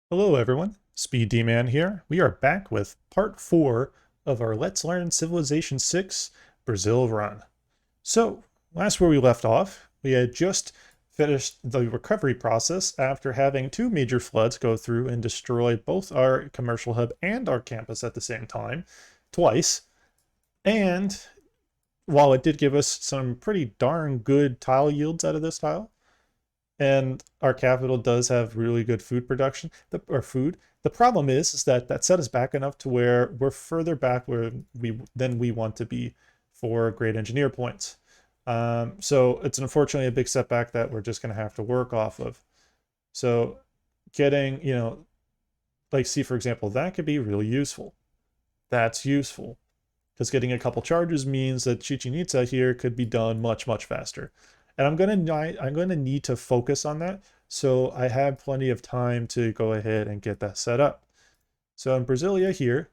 Hello everyone, SpeeDMan here. We are back with part 4 of our Let's Learn Civilization 6 Brazil run. So, last where we left off, we had just finished the recovery process after having two major floods go through and destroy both our commercial hub and our campus at the same time, twice. And while it did give us some pretty darn good tile yields out of this tile, and our capital does have really good food production or food. The problem is that that set us back enough to where we're further back where we want to be for great engineer points. So it's unfortunately a big setback that we're just going to have to work off of. So getting, like see for example, that could be really useful. That's useful because getting a couple charges means that Chichen Itza here could be done much faster. And I'm gonna need to focus on that, so I have plenty of time to go ahead and get that set up. So in Brasilia here,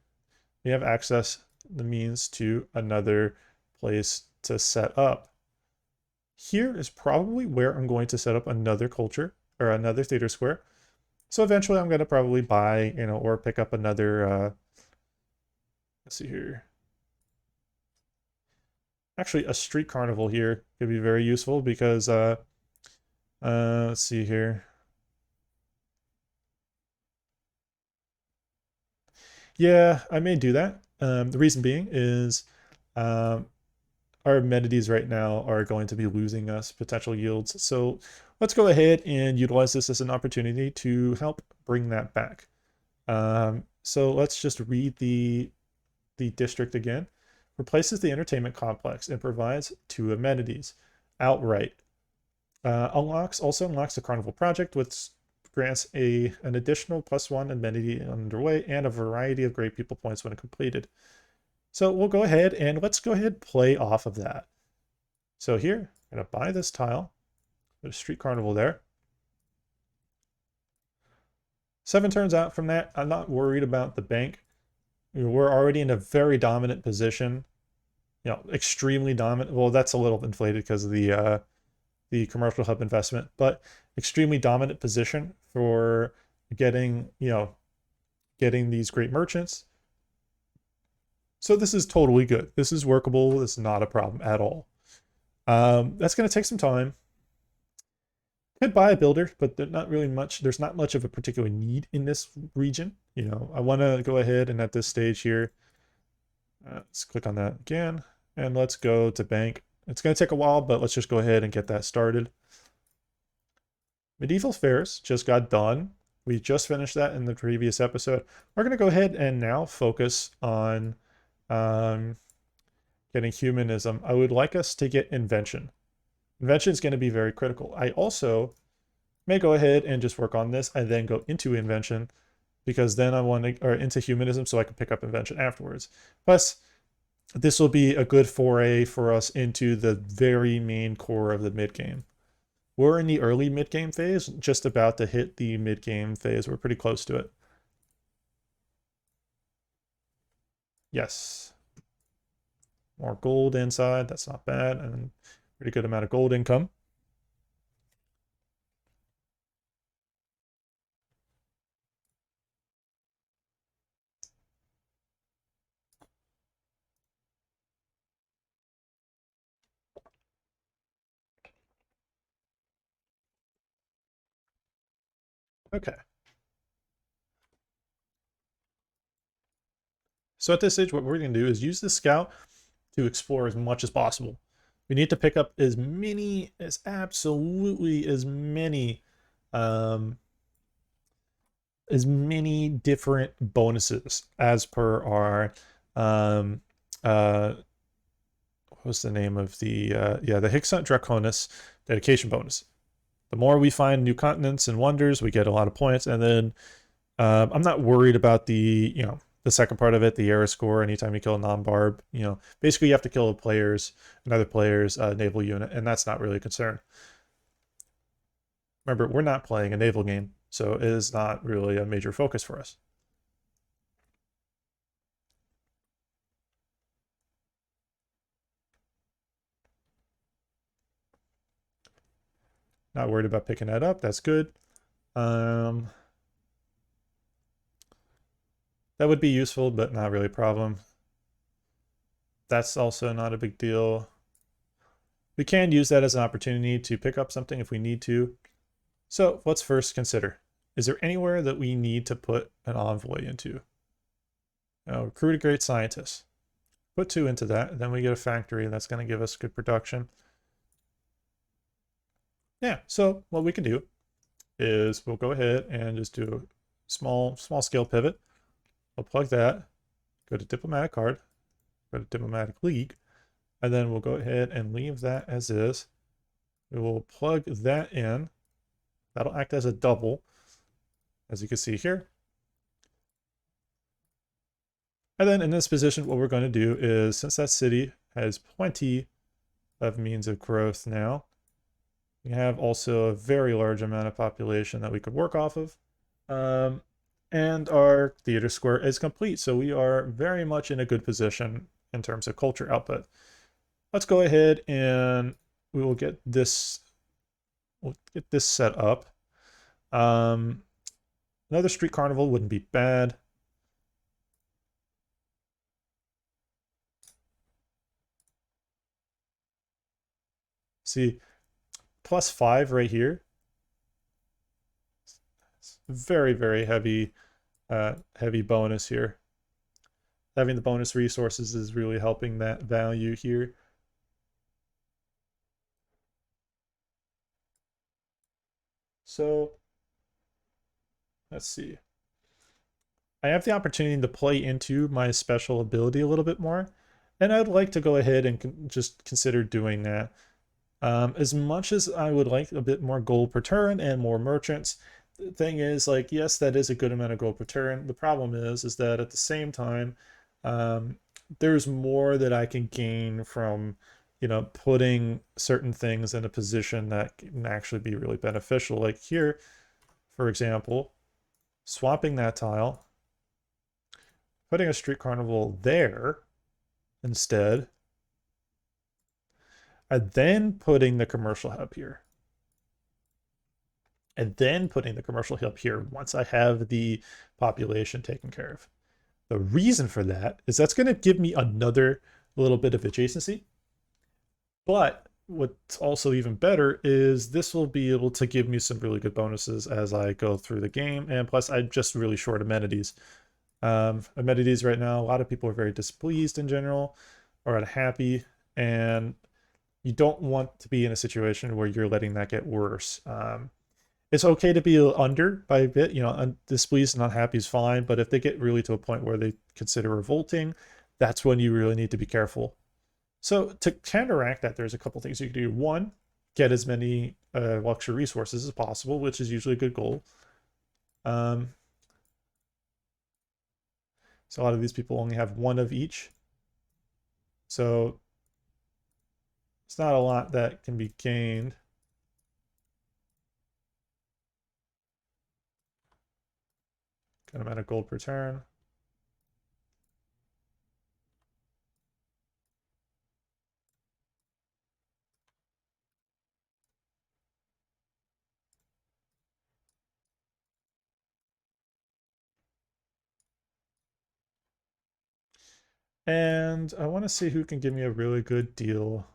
we have access the means to another place to set up. Here is probably where I'm going to set up another culture or another theater square. So eventually I'm going to probably buy, or pick up another, let's see here. Actually, a street carnival here could be very useful because, let's see here. Yeah, I may do that. The reason being is um, our amenities right now are going to be losing us potential yields. So let's go ahead and utilize this as an opportunity to help bring that back. So let's just read the district again. Replaces the entertainment complex and provides two amenities outright. Also unlocks the Carnival project, which grants an additional +1 amenity underway and a variety of great people points when completed. So we'll go ahead and let's go ahead and play off of that. So here, I'm going to buy this tile. There's Street Carnival there. 7 turns out from that. I'm not worried about the bank. We're already in a very dominant position. Extremely dominant. Well, that's a little inflated because of the commercial hub investment, but extremely dominant position for getting, getting these great merchants. So this is totally good. This is workable. This is not a problem at all. That's going to take some time. Could buy a builder, but not really much. There's not much of a particular need in this region. I want to go ahead and at this stage here, let's click on that again, and let's go to bank. It's going to take a while, but let's just go ahead and get that started. Medieval fairs just got done. We just finished that in the previous episode. We're going to go ahead and now focus on getting humanism. I would like us to get invention. Invention is going to be very critical. I also may go ahead and just work on this and then go into invention because then I want to, or into humanism so I can pick up invention afterwards. Plus, this will be a good foray for us into the very main core of the mid game. We're in the early mid game phase, just about to hit the mid game phase. We're pretty close to it. Yes. More gold inside. That's not bad. And pretty good amount of gold income. Okay. So at this stage, what we're going to do is use the scout to explore as much as possible. We need to pick up absolutely um, as many different bonuses as per our um, what's the name of the Hicksont Draconis dedication bonus. The more we find new continents and wonders, we get a lot of points, and then I'm not worried about the second part of it, the era score. Anytime you kill a non-barb, basically you have to kill another player's naval unit, and that's not really a concern. Remember, we're not playing a naval game, so it is not really a major focus for us. Not worried about picking that up. That's good. Um, That would be useful, but not really a problem. That's also not a big deal. We can use that as an opportunity to pick up something if we need to. So let's first consider, is there anywhere that we need to put an envoy into? Now, recruit a great scientist. Put 2 into that, then we get a factory that's going to give us good production. Yeah, so what we can do is we'll go ahead and just do a small scale pivot. We'll plug that, go to diplomatic card, go to diplomatic league, and then we'll go ahead and leave that as is. We will plug that in. That'll act as a double, as you can see here. And then in this position, what we're going to do is, since that city has plenty of means of growth now, we have also a very large amount of population that we could work off of. And our theater square is complete. So we are very much in a good position in terms of culture output. Let's go ahead and we will get this, set up. Another street carnival wouldn't be bad. See, +5 right here. Very, very heavy, heavy bonus here. Having the bonus resources is really helping that value here. So let's see. I have the opportunity to play into my special ability a little bit more, and I'd like to go ahead and just consider doing that. As much as I would like a bit more gold per turn and more merchants, the thing is, like, yes, that is a good amount of gold per turn. The problem is that at the same time, there's more that I can gain from, putting certain things in a position that can actually be really beneficial. Like here, for example, swapping that tile, putting a street carnival there instead, and then putting the commercial hub here. And then putting the commercial hub here once I have the population taken care of. The reason for that is that's going to give me another little bit of adjacency. But what's also even better is this will be able to give me some really good bonuses as I go through the game. And plus, I'm just really short amenities. Amenities right now, a lot of people are very displeased in general or unhappy. And you don't want to be in a situation where you're letting that get worse. It's okay to be under by a bit, displeased and unhappy is fine, but if they get really to a point where they consider revolting, that's when you really need to be careful. So to counteract that, there's a couple things you can do. One, get as many luxury resources as possible, which is usually a good goal. So a lot of these people only have one of each. So it's not a lot that can be gained. Good amount of gold per turn. And I want to see who can give me a really good deal.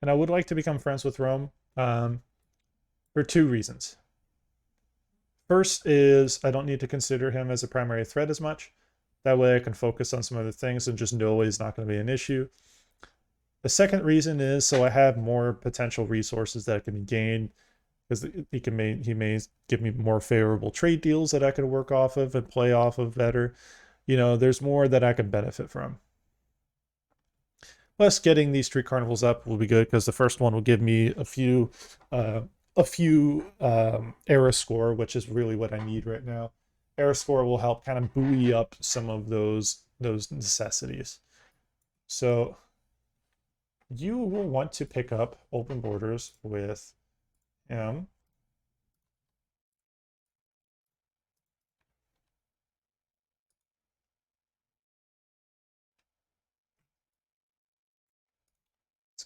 And I would like to become friends with Rome for 2 reasons. First is I don't need to consider him as a primary threat as much. That way I can focus on some other things and just know he's not going to be an issue. The second reason is so I have more potential resources that can be gained because he may give me more favorable trade deals that I could work off of and play off of better. There's more that I can benefit from. Plus, getting these street carnivals up will be good because the first one will give me a few era score, which is really what I need right now. Era score will help kind of buoy up some of those necessities. So you will want to pick up open borders with him.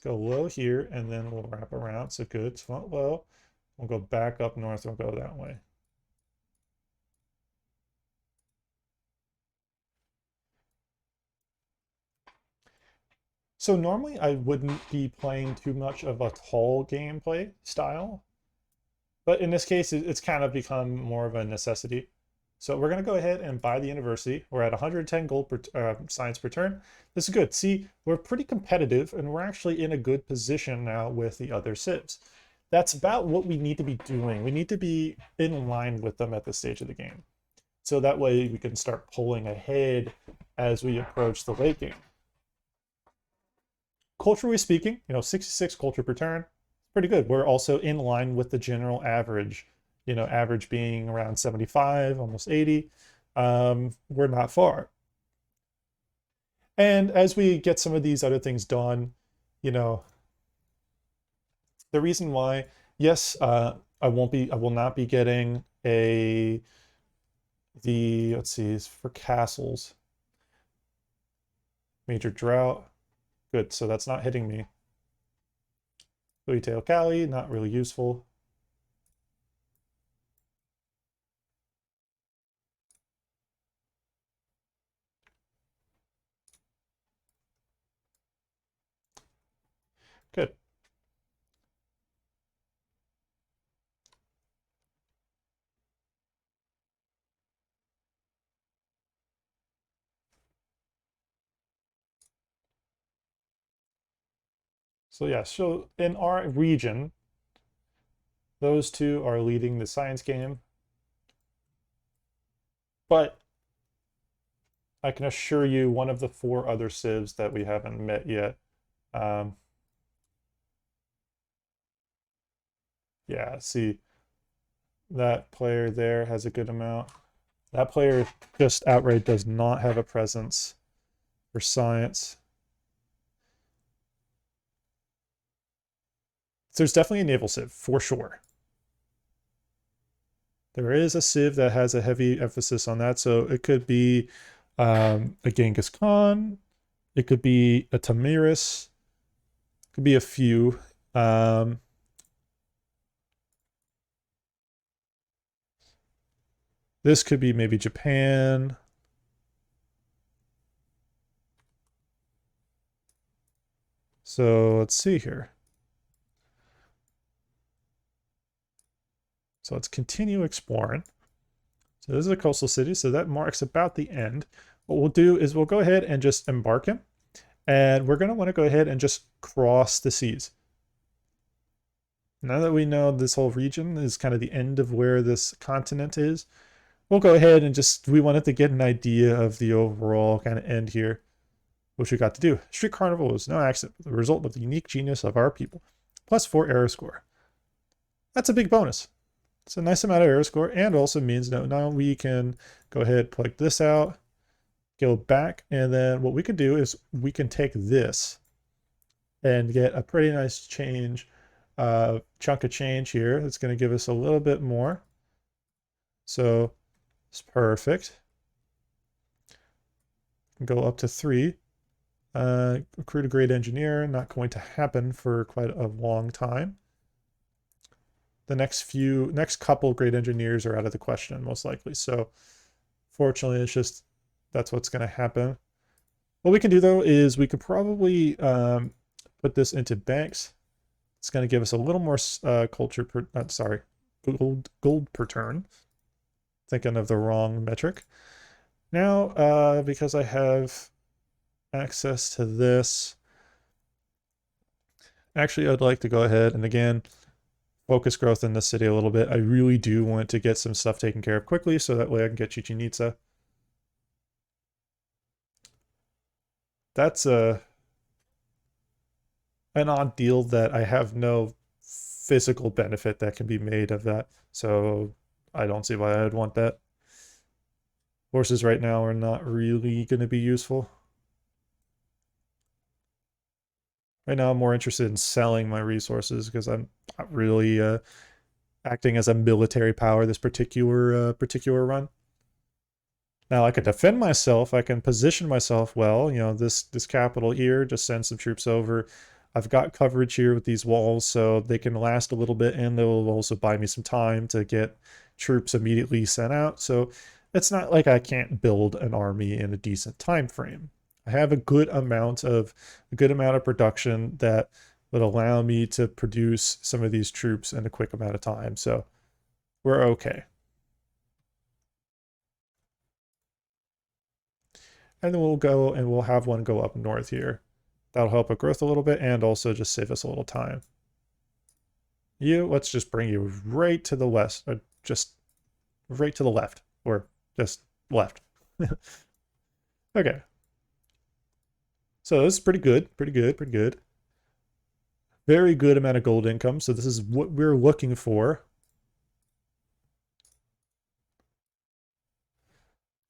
go low here, and then we'll wrap around. So good, front low. We'll go back up north, we'll go that way. So normally I wouldn't be playing too much of a tall gameplay style, but in this case, it's kind of become more of a necessity. So we're going to go ahead and buy the university. We're at 110 gold per, science per turn. This is good. See, we're pretty competitive, and we're actually in a good position now with the other civs. That's about what we need to be doing. We need to be in line with them at this stage of the game. So that way we can start pulling ahead as we approach the late game. Culturally speaking, 66 culture per turn, pretty good. We're also in line with the general average, average being around 75, almost 80. We're not far. And as we get some of these other things done, the reason why, yes, I will not be getting let's see, for castles, major drought. Good, so that's not hitting me. Retail Cali, not really useful. Good. So yeah, so in our region, those two are leading the science game. But I can assure you one of the 4 other civs that we haven't met yet. Yeah, see, that player there has a good amount. That player just outright does not have a presence for science. So there's definitely a naval civ, for sure. There is a civ that has a heavy emphasis on that, so it could be a Genghis Khan, it could be a Tamiris, could be a few. This could be maybe Japan. So let's see here. So let's continue exploring. So this is a coastal city, so that marks about the end. What we'll do is we'll go ahead and just embark him. And we're going to want to go ahead and just cross the seas. Now that we know this whole region is kind of the end of where this continent is, we'll go ahead and we wanted to get an idea of the overall kind of end here, which we got to do. Street Carnival was no accident, the result of the unique genius of our people. +4 error score. That's a big bonus. It's a nice amount of error score, and also means that now we can go ahead, plug this out, go back, and then what we could do is we can take this and get a pretty nice chunk of change here. That's going to give us a little bit more. So it's perfect. Go up to 3. Recruit a great engineer, not going to happen for quite a long time. The next couple great engineers are out of the question, most likely. So fortunately, it's just, that's what's going to happen. What we can do though is we could probably put this into banks. It's going to give us a little more culture per, sorry, gold per turn. Thinking of the wrong metric. Now, because I have access to this, actually I'd like to go ahead and again focus growth in the city a little bit. I really do want to get some stuff taken care of quickly so that way I can get Chichen Itza. That's an odd deal that I have no physical benefit that can be made of that. So I don't see why I'd want that. Horses right now are not really going to be useful. Right now I'm more interested in selling my resources because I'm not really acting as a military power this particular run. Now I could defend myself, I can position myself well, this capital here, just send some troops over. I've got coverage here with these walls, so they can last a little bit, and they'll also buy me some time to get troops immediately sent out. So it's not like I can't build an army in a decent time frame. I have a good amount of production that would allow me to produce some of these troops in a quick amount of time. So we're okay. And then we'll go and we'll have one go up north here. That'll help with growth a little bit and also just save us a little time. Let's just bring you right to the west, or just right to the left, or just left. Okay. So this is pretty good, pretty good, pretty good. Very good amount of gold income. So this is what we're looking for.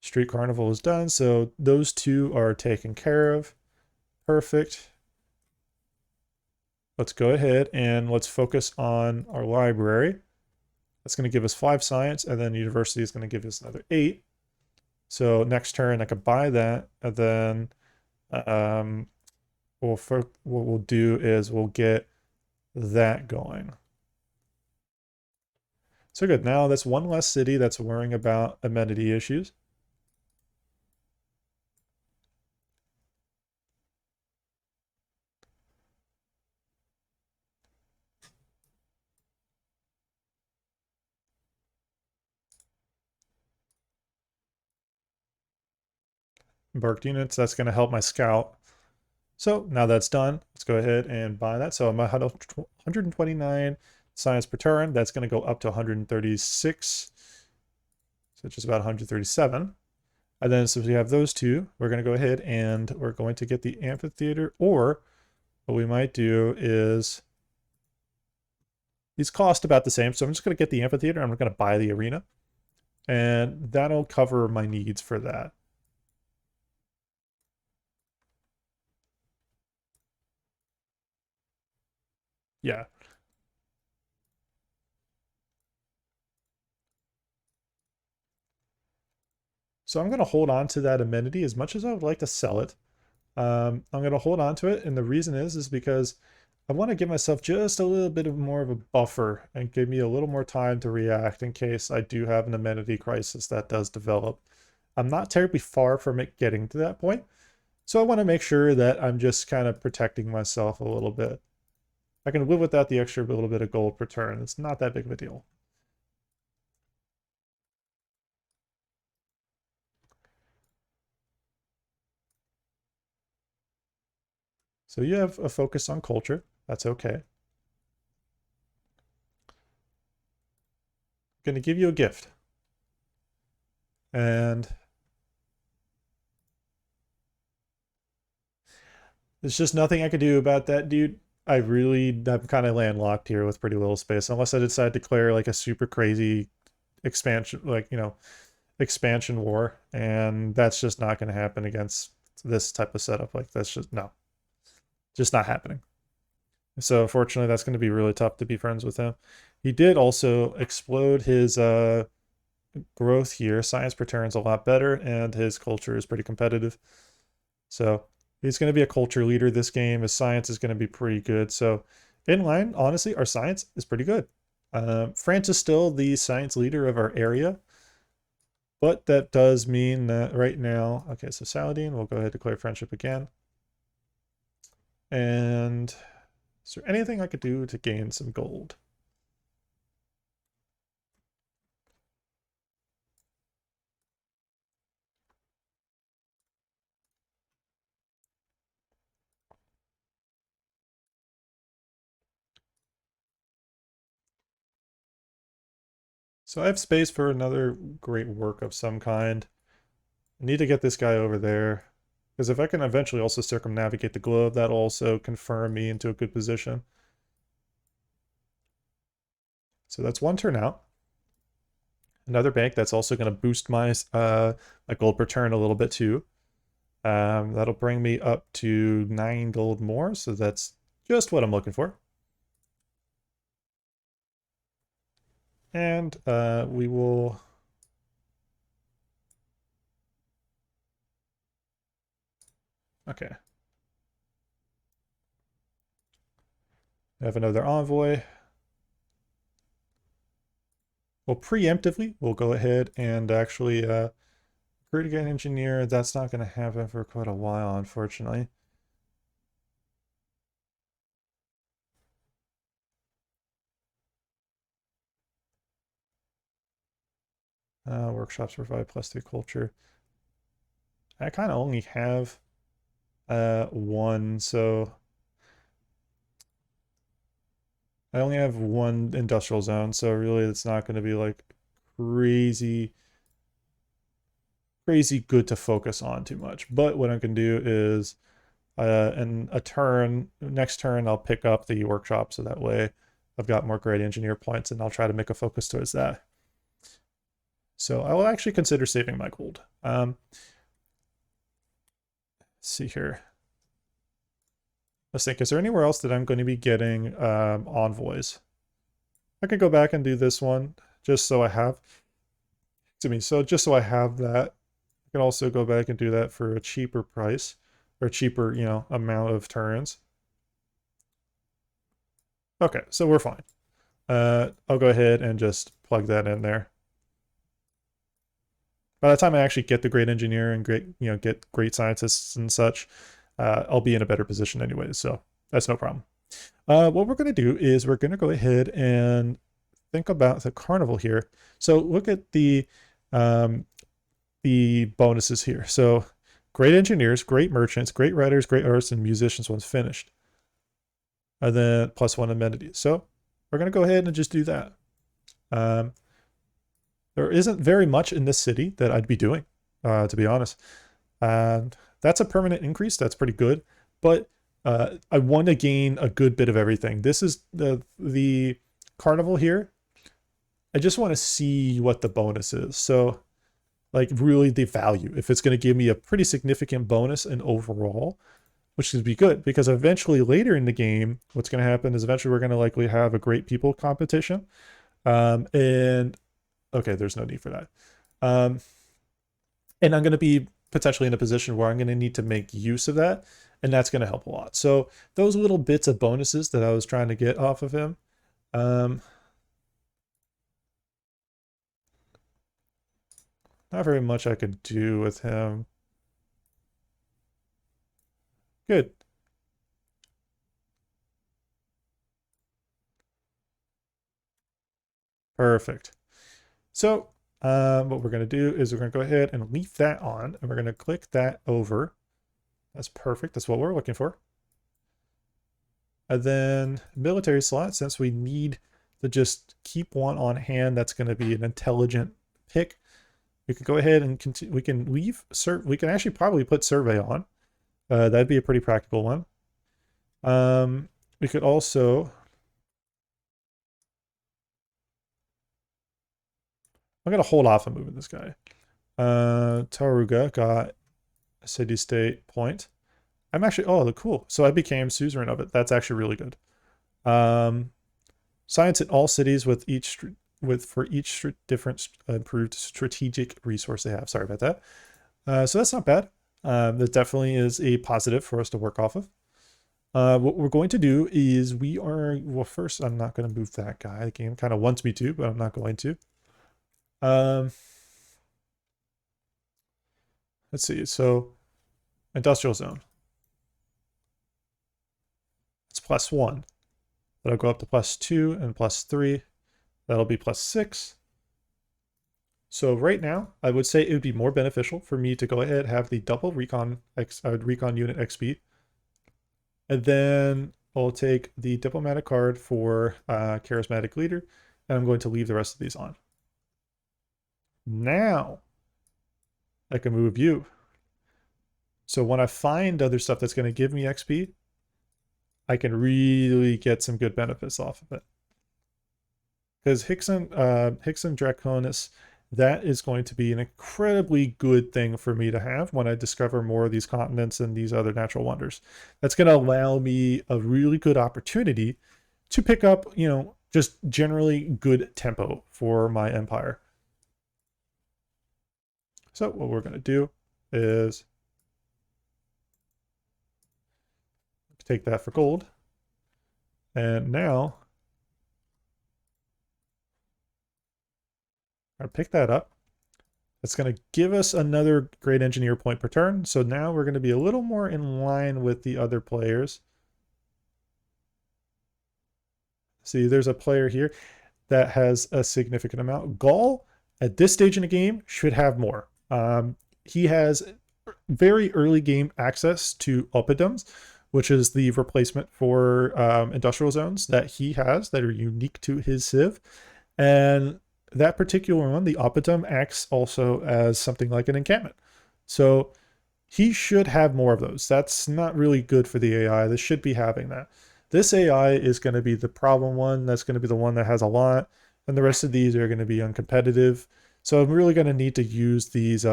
Street Carnival is done. So those two are taken care of. Perfect. Let's go ahead and let's focus on our library. That's going to give us 5 science, and then university is going to give us another 8. So next turn I could buy that, and then what we'll do is we'll get that going. So good. Now that's one less city that's worrying about amenity issues. Embarked units, that's going to help my scout. So now that's done. Let's go ahead and buy that. So I'm at 129 science per turn. That's going to go up to 136. So just about 137. And then since we have those two, we're going to go ahead and we're going to get the amphitheater, or what we might do is these cost about the same. So I'm just going to get the amphitheater. I'm going to buy the arena, and that'll cover my needs for that. Yeah. So I'm going to hold on to that amenity as much as I would like to sell it. I'm going to hold on to it, and the reason is because I want to give myself just a little bit of more of a buffer and give me a little more time to react in case I do have an amenity crisis that does develop. I'm not terribly far from it getting to that point, so I want to make sure that I'm just kind of protecting myself a little bit. I can live without the extra little bit of gold per turn. It's not that big of a deal. So you have a focus on culture. That's okay. I'm going to give you a gift. And there's just nothing I could do about that, dude. I'm kind of landlocked here with pretty little space, unless I decide to declare like a super crazy expansion, like, expansion war. And that's just not going to happen against this type of setup. Like, that's just not happening. So unfortunately, that's going to be really tough to be friends with him. He did also explode his growth here. Science per turn is a lot better, and his culture is pretty competitive. So he's going to be a culture leader this game. His science is going to be pretty good. So in line, honestly, our science is pretty good. France is still the science leader of our area, but that does mean that right now, okay, so Saladin, we'll go ahead and declare friendship again. And is there anything I could do to gain some gold? So I have space for another great work of some kind. I need to get this guy over there, because if I can eventually also circumnavigate the globe, that'll also confirm me into a good position. So that's one turn out. Another bank that's also going to boost my gold per turn a little bit too. That'll bring me up to 9 gold more, so that's just what I'm looking for. And we will... Okay. We have another envoy. Well, preemptively, we'll go ahead and actually create an engineer. That's not going to happen for quite a while, unfortunately. Workshops provide +3 culture. I kind of only have one, so I only have one industrial zone, so really it's not going to be like crazy good to focus on too much. But what I can do is in a turn, next turn, I'll pick up the workshop, so that way I've got more great engineer points, and I'll try to make a focus towards that. So I will actually consider saving my gold. Let's see here. Let's think, is there anywhere else that I'm going to be getting envoys? I could go back and do this one just so I have, just so I have that. I can also go back and do that for a cheaper price or cheaper, amount of turns. Okay, so we're fine. I'll go ahead and just plug that in there. By the time I actually get the great engineer and get great scientists and such, I'll be in a better position anyway, so that's no problem. What we're going to do is we're going to go ahead and think about the carnival here. So look at the bonuses here. So great engineers, great merchants, great writers, great artists, and musicians once finished. And then +1 amenities. So we're going to go ahead and just do that. There isn't very much in this city that I'd be doing, to be honest. And that's a permanent increase. That's pretty good. But I want to gain a good bit of everything. This is the carnival here. I just want to see what the bonus is. So like really the value, if it's going to give me a pretty significant bonus in overall, which would be good, because eventually later in the game, what's going to happen is eventually we're going to likely have a great people competition. And okay, there's no need for that. And I'm going to be potentially in a position where I'm going to need to make use of that, and that's going to help a lot. So those little bits of bonuses that I was trying to get off of him, not very much I could do with him. Good. Perfect. So what we're going to do is we're going to go ahead and leave that on, and we're going to click that over. That's perfect. That's what we're looking for. And then military slot, since we need to just keep one on hand, that's going to be an intelligent pick. We can go ahead and continue. We can leave. We can actually probably put survey on. That'd be a pretty practical one. We could also. I'm gonna hold off on moving this guy. Taruga got a city state point. I'm actually cool. So I became suzerain of it. That's actually really good. Science in all cities with each different improved strategic resource they have. Sorry about that. So that's not bad. That definitely is a positive for us to work off of. What we're going to do is first I'm not going to move that guy. The game kind of wants me to, but I'm not going to. Let's see. So industrial zone. It's +1. That'll go up to +2 and +3. That'll be +6. So right now, I would say it would be more beneficial for me to go ahead and have the double recon unit XP. And then I'll take the diplomatic card for charismatic leader, and I'm going to leave the rest of these on. Now I can move you. So when I find other stuff that's going to give me XP, I can really get some good benefits off of it. Because Hickson Draconis, that is going to be an incredibly good thing for me to have when I discover more of these continents and these other natural wonders. That's going to allow me a really good opportunity to pick up, just generally good tempo for my empire. So what we're going to do is take that for gold. And now I pick that up. It's going to give us another great engineer point per turn. So now we're going to be a little more in line with the other players. See, there's a player here that has a significant amount. Gaul, at this stage in the game, should have more. He has very early game access to Oppidoms, which is the replacement for industrial zones that he has that are unique to his Civ. And that particular one, the Oppidum, acts also as something like an encampment. So he should have more of those. That's not really good for the AI. This should be having that. This AI is going to be the problem one. That's going to be the one that has a lot. And the rest of these are going to be uncompetitive. So I'm really going to need to use these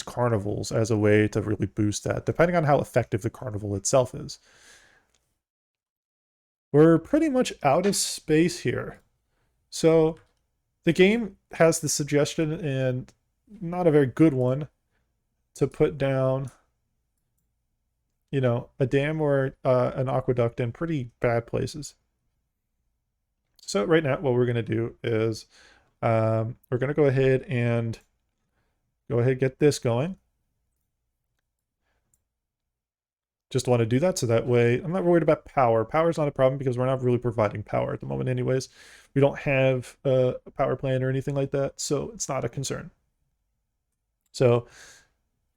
carnivals as a way to really boost that, depending on how effective the carnival itself is. We're pretty much out of space here. So the game has the suggestion, and not a very good one, to put down, you know, a dam or an aqueduct in pretty bad places. So right now what we're going to do is we're going to go ahead and get this going. Just want to do that so that way I'm not worried about power. Power is not a problem because we're not really providing power at the moment anyways. We don't have a power plant or anything like that, so it's not a concern. So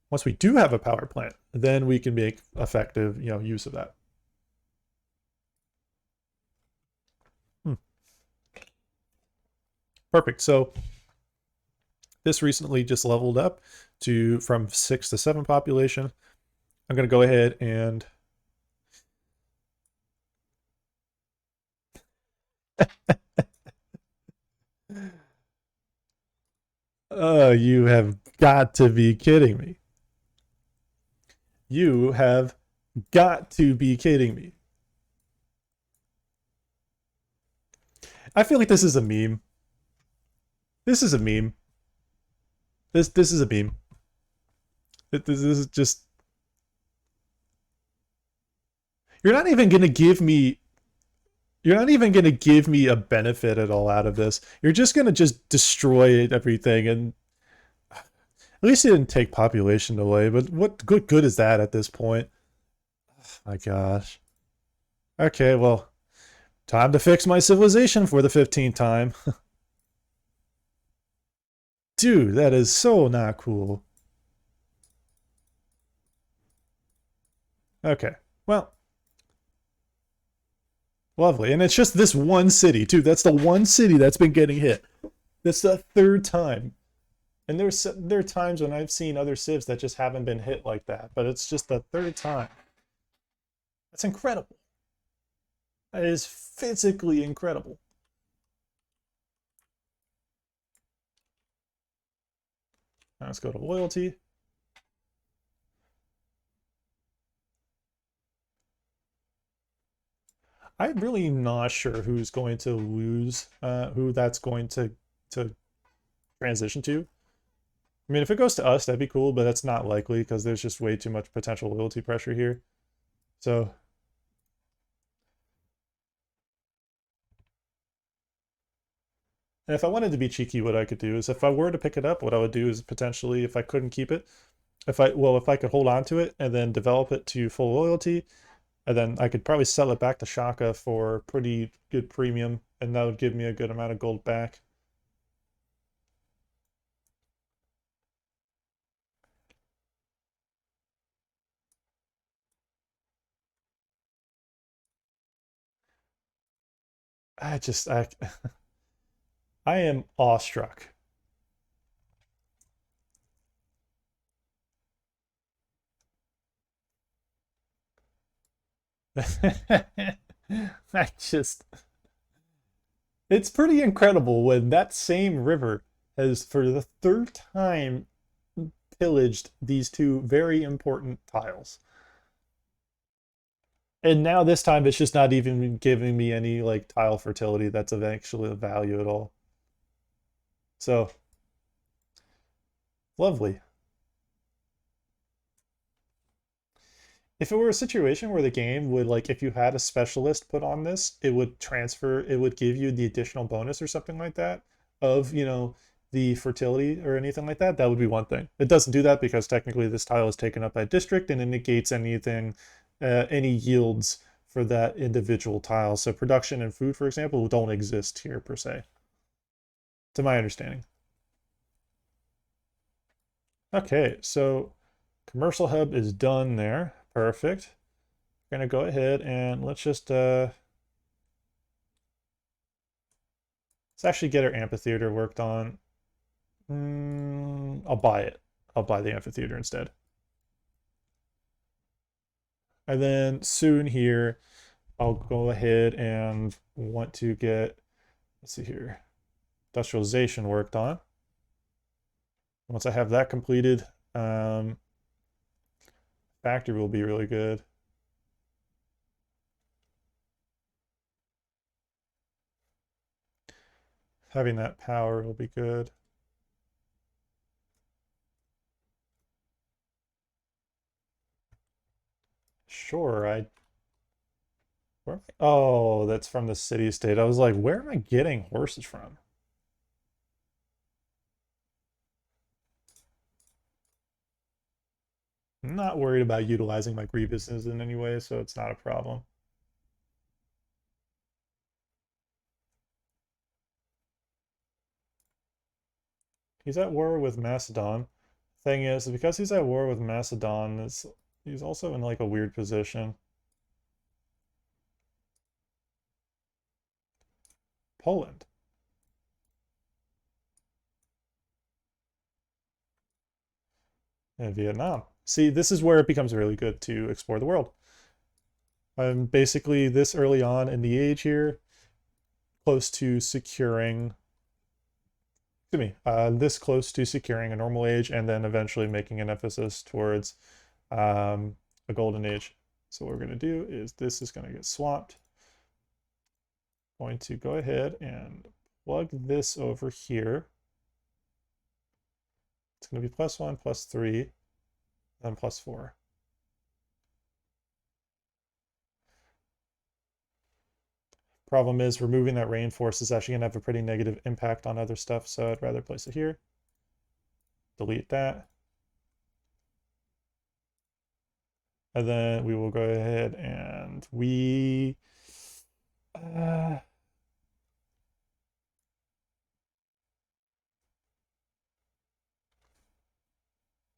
once we do have a power plant, then we can make effective, you know, use of that. Perfect. So this recently just leveled up to from 6 to 7 population. I'm going to go ahead and you have got to be kidding me. You have got to be kidding me. I feel like this is a meme. This is a meme. This is a meme. This is just... You're not even going to give me... You're not even going to give me a benefit at all out of this. You're just going to just destroy everything. And at least you didn't take population away. But what good is that at this point? Oh my gosh. Okay, well, time to fix my civilization for the 15th time. Dude, that is so not cool. Okay, well, lovely. And it's just this one city, too. That's the one city that's been getting hit. That's the third time. And there are times when I've seen other civs that just haven't been hit like that, but it's just the third time. That's incredible. That is physically incredible. Now let's go to loyalty. I'm really not sure who's going to lose, who that's going to transition to. I mean, if it goes to us, that'd be cool, but that's not likely because there's just way too much potential loyalty pressure here. So, and if I wanted to be cheeky, what I could do is if I were to pick it up, what I would do is potentially, if I couldn't keep it, if I could hold on to it and then develop it to full loyalty, and then I could probably sell it back to Shaka for pretty good premium, and that would give me a good amount of gold back. I I am awestruck. I just, it's pretty incredible when that same river has, for the third time, pillaged these two very important tiles. And now this time it's just not even giving me any like tile fertility that's of actually value at all. So lovely. if it were a situation where the game would like if you had a specialist put on this, it would transfer, it would give you the additional bonus or something like that of, the fertility or anything like that, that would be one thing. It doesn't do that because technically this tile is taken up by district and it negates anything, any yields for that individual tile. So production and food, for example, don't exist here per se, to my understanding. Okay, so commercial hub is done there. Perfect. We're gonna go ahead and let's actually get our amphitheater worked on. I'll buy it. I'll buy the amphitheater instead. And then soon here, I'll go ahead and want to get, let's see here, industrialization worked on. Once I have that completed, factory will be really good. Having that power will be good. Sure, oh, that's from the city state. I was like, where am I getting horses from? I'm not worried about utilizing my grievances in any way, so it's not a problem. He's at war with Macedon. Thing is, because he's at war with Macedon, he's also in like a weird position. Poland. And Vietnam. See, this is where it becomes really good to explore the world. I'm basically this early on in the age here, close to securing, excuse me, this close to securing a normal age and then eventually making an emphasis towards a golden age. So what we're going to do is this is going to get swapped. Going to go ahead and plug this over here. It's going to be +1, +3, then +4. Problem is removing that rainforest is actually going to have a pretty negative impact on other stuff, so I'd rather place it here. Delete that. And then we will go ahead and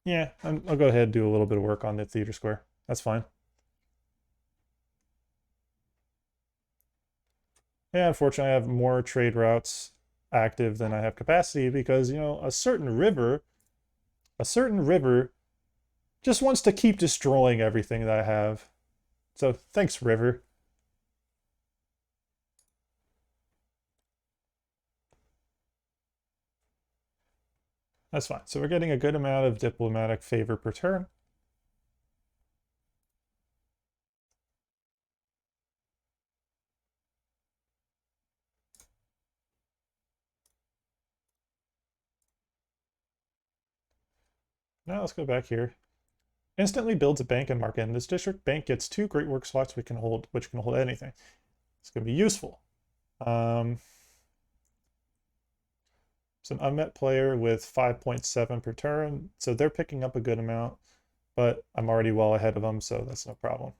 yeah, I'll go ahead and do a little bit of work on the theater square. That's fine. Yeah, unfortunately, I have more trade routes active than I have capacity because, a certain river just wants to keep destroying everything that I have. So thanks, river. That's fine. So we're getting a good amount of diplomatic favor per turn. Now let's go back here. Instantly builds a bank and market. In this district, bank gets 2 great work slots which can hold anything. It's going to be useful. It's an unmet player with 5.7 per turn, so they're picking up a good amount, but I'm already well ahead of them, so that's no problem.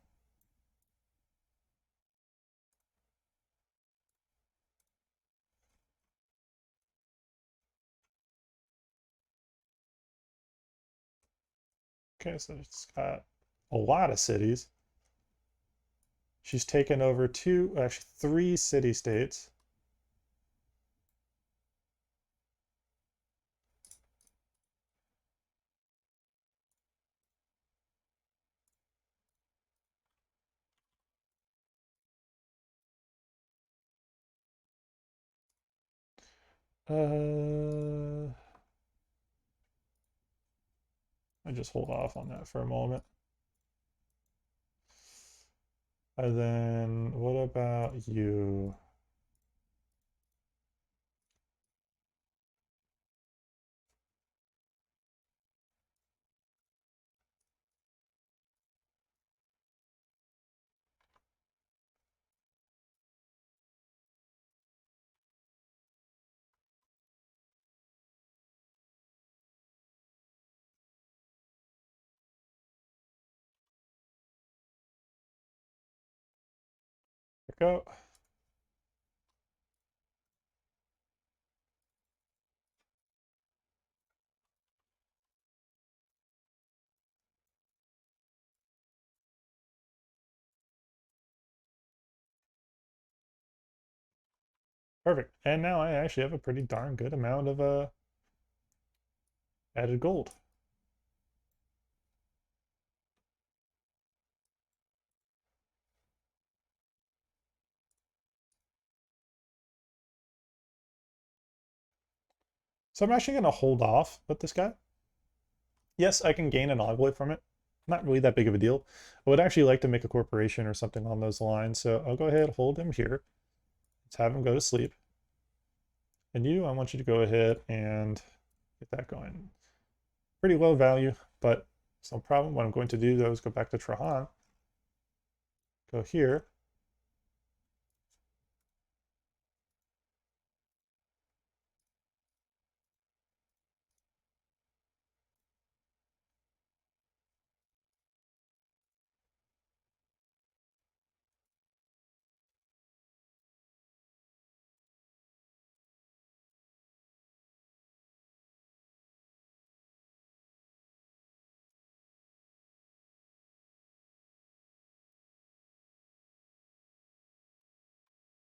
Okay, so it's got a lot of cities. She's taken over 3 city-states. I just hold off on that for a moment. And then what about you? we go. Perfect. And now I actually have a pretty darn good amount of added gold. So I'm actually going to hold off with this guy. Yes, I can gain an envoy from it. Not really that big of a deal. I would actually like to make a corporation or something on those lines, so I'll go ahead and hold him here. Let's have him go to sleep. And you, I want you to go ahead and get that going. Pretty low value, but it's no problem. What I'm going to do though is go back to Trahan, go here.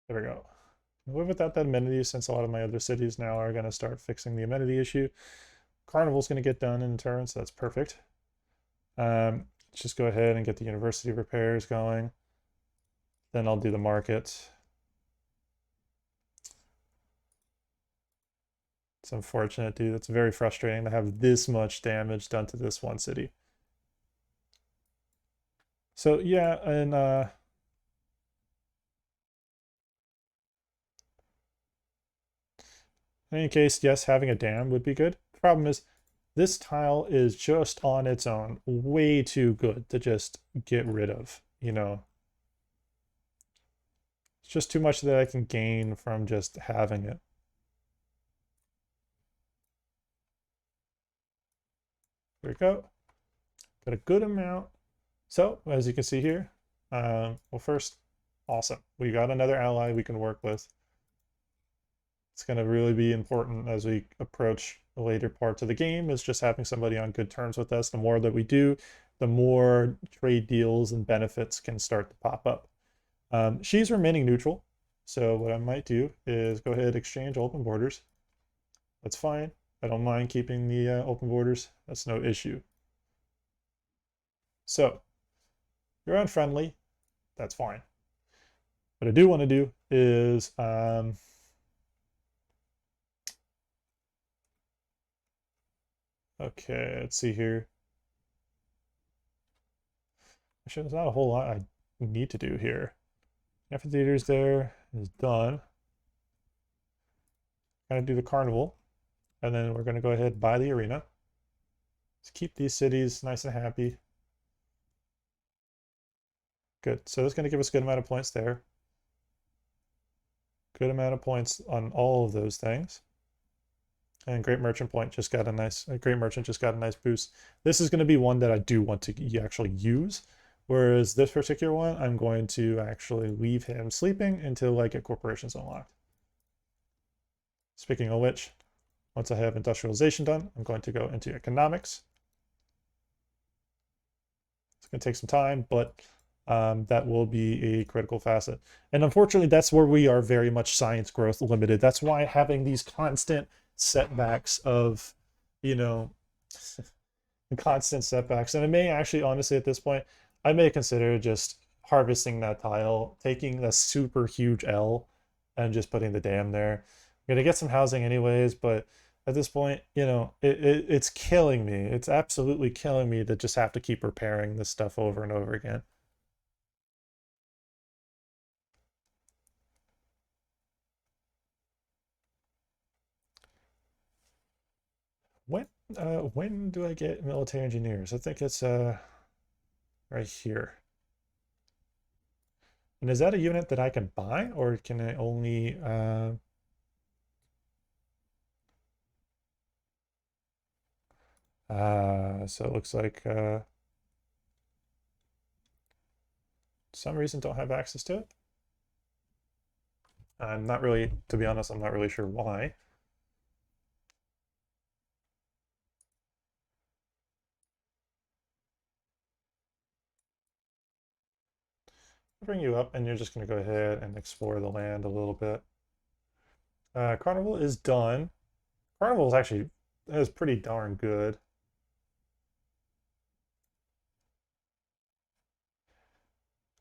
There we go. Live without that amenity since a lot of my other cities now are going to start fixing the amenity issue. Carnival's going to get done in turn, so that's perfect. Let's just go ahead and get the university repairs going. Then I'll do the market. It's unfortunate, dude. It's very frustrating to have this much damage done to this one city. So yeah, and in any case, yes, having a dam would be good. The problem is this tile is just on its own way too good to just get rid of, you know. It's just too much that I can gain from just having it. There we go. Got a good amount. So, as you can see here, well, first, awesome. We got another ally we can work with. It's going to really be important as we approach the later parts of the game, is just having somebody on good terms with us. The more that we do, the more trade deals and benefits can start to pop up. She's remaining neutral, so what I might do is go ahead, exchange open borders. That's fine. I don't mind keeping the open borders. That's no issue. So, you're unfriendly. That's fine. What I do want to do is okay, let's see here. Actually, there's not a whole lot I need to do here. Amphitheater's there, is done. Gonna do the carnival, and then we're gonna go ahead and buy the arena. Let's keep these cities nice and happy. Good. So that's gonna give us a good amount of points there. Good amount of points on all of those things. And Great Merchant Point just got a nice, Great Merchant just got a nice boost. This is going to be one that I do want to actually use. Whereas this particular one, I'm going to actually leave him sleeping until I get corporations unlocked. Speaking of which, once I have industrialization done, I'm going to go into economics. It's going to take some time, but that will be a critical facet. And unfortunately, that's where we are very much science growth limited. That's why having these constant setbacks of, you know, constant setbacks. And I may actually, honestly, at this point, I may consider just harvesting that tile, taking the super huge L and just putting the dam there. I'm gonna get some housing anyways, but at this point, you know, it's killing me. It's absolutely killing me to just have to keep repairing this stuff over and over again. When do I get military engineers? I think it's right here. And is that a unit that I can buy, or can I only so it looks like some reason don't have access to it. I'm not really, to be honest, I'm not really sure why. I'll bring you up and you're just going to go ahead and explore the land a little bit. Carnival is done. Carnival is pretty darn good.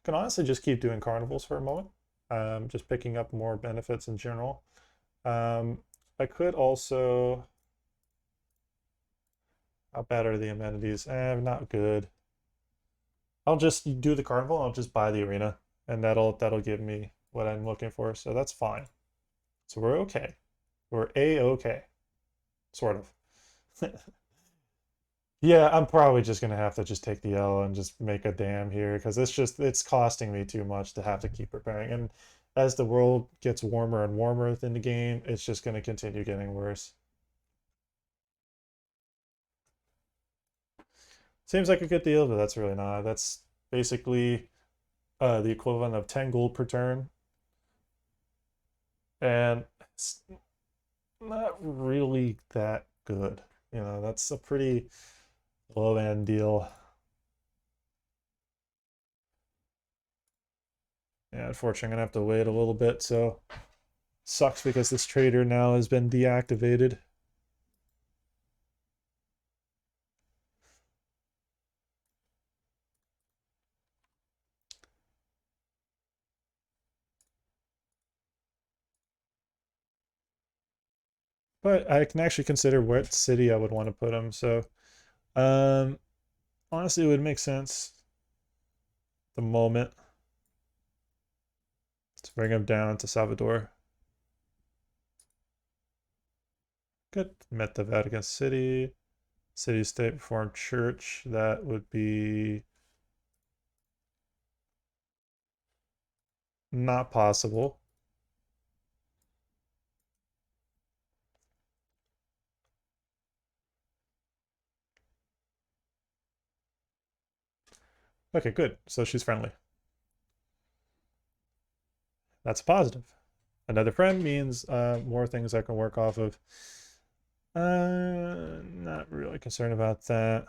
Can honestly just keep doing carnivals for a moment. Just picking up more benefits in general. I could also. How bad are the amenities? Not good. I'll just do the carnival. I'll just buy the arena, and that'll give me what I'm looking for. So that's fine. So we're okay. We're a-okay, sort of. Yeah, I'm probably just gonna have to just take the L and just make a dam here because it's costing me too much to have to keep repairing. And as the world gets warmer and warmer within the game, it's just gonna continue getting worse. Seems like a good deal, but that's really not. That's basically the equivalent of 10 gold per turn, and it's not really that good. That's a pretty low end deal. Yeah, unfortunately, I'm gonna have to wait a little bit, so sucks because this trader now has been deactivated. But I can actually consider what city I would want to put him. So, um, honestly, it would make sense the moment to bring him down to Salvador. Good. Met the Vatican City, City State Reformed Church. That would be not possible. Okay, good. So she's friendly. That's a positive. Another friend means more things I can work off of. Not really concerned about that.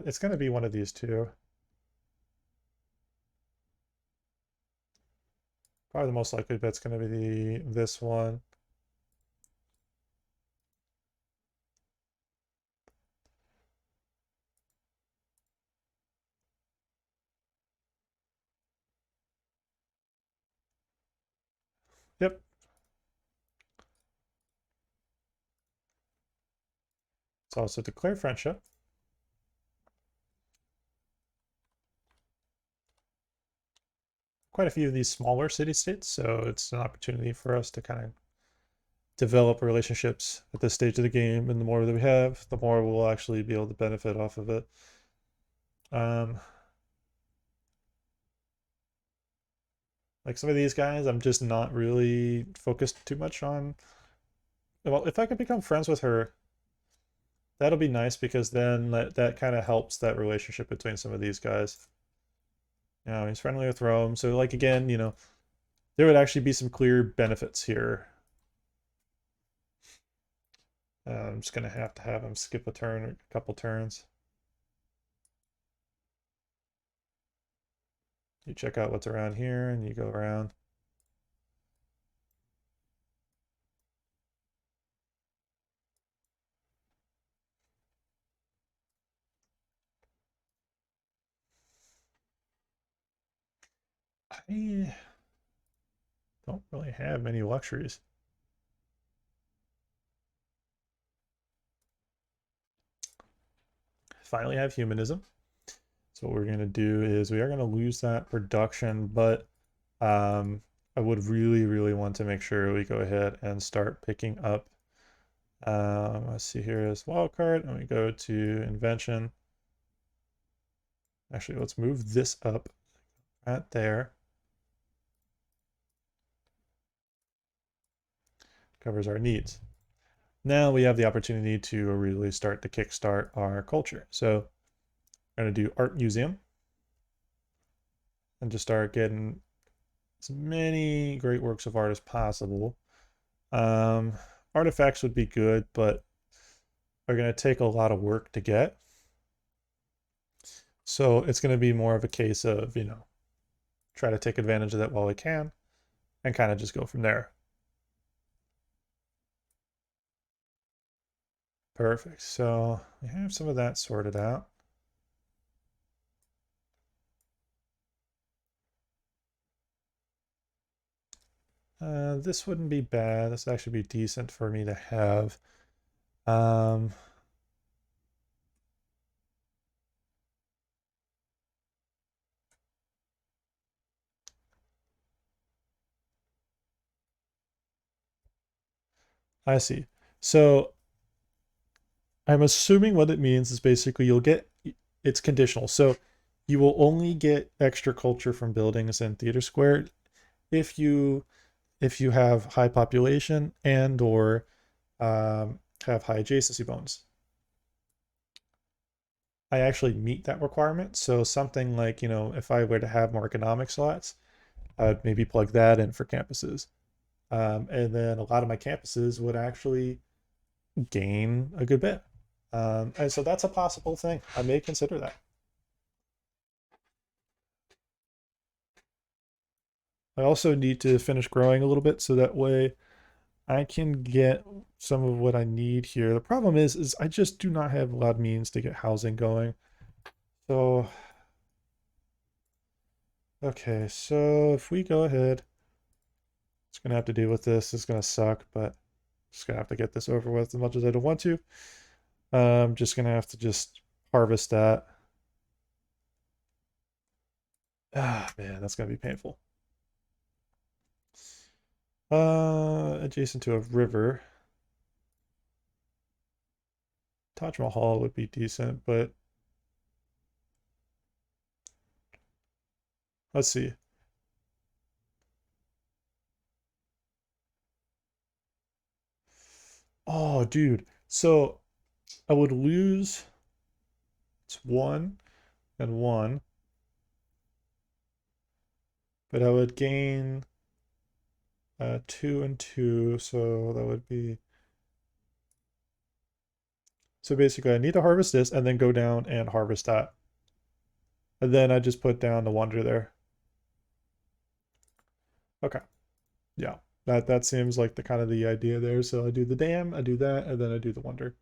It's gonna be one of these two. Probably the most likely bet's gonna be this one. Yep. It's also declare friendship. Quite a few of these smaller city states, so it's an opportunity for us to kind of develop relationships at this stage of the game. And the more that we have, the more we'll actually be able to benefit off of it. Um, like some of these guys, I'm just not really focused too much on. Well, if I can become friends with her, that'll be nice because then that kind of helps that relationship between some of these guys. He's friendly with Rome, so like again, there would actually be some clear benefits here. I'm just gonna have to have him skip a turn or a couple turns. You check out what's around here and you go around. I don't really have many luxuries. Finally have humanism. So what we're going to do is we are going to lose that production, but I would really, really want to make sure we go ahead and start picking up Let's see here is wildcard, and we go to invention. Actually, let's move this up right there. Covers our needs. Now we have the opportunity to really start to kickstart our culture. So I'm going to do art museum and just start getting as many great works of art as possible. Um, Artifacts would be good, but are going to take a lot of work to get. So it's going to be more of a case of, try to take advantage of that while we can and kind of just go from there. Perfect. So we have some of that sorted out. This wouldn't be bad. This would actually be decent for me to have. Um, I see. So I'm assuming what it means is basically you'll get, it's conditional. So you will only get extra culture from buildings in Theater Square if you have high population and or have high adjacency bonus. I actually meet that requirement. So something like, if I were to have more economic slots, I would maybe plug that in for campuses. And then a lot of my campuses would actually gain a good bit. And so that's a possible thing. I may consider that. I also need to finish growing a little bit so that way I can get some of what I need here. The problem is I just do not have a lot of means to get housing going. So, okay, so if we go ahead, it's gonna have to deal with this. It's gonna suck, but just gonna have to get this over with as much as I don't want to. I'm just gonna have to just harvest that. Ah, man, that's gonna be painful. Adjacent to a river. Taj Mahal would be decent, but let's see. Oh, dude. So I would lose, it's 1 and 1, but I would gain 2 and 2. So that would be, so basically I need to harvest this and then go down and harvest that. And then I just put down the wonder there. Okay. Yeah. That seems like the kind of the idea there. So I do the dam, I do that, and then I do the wonder.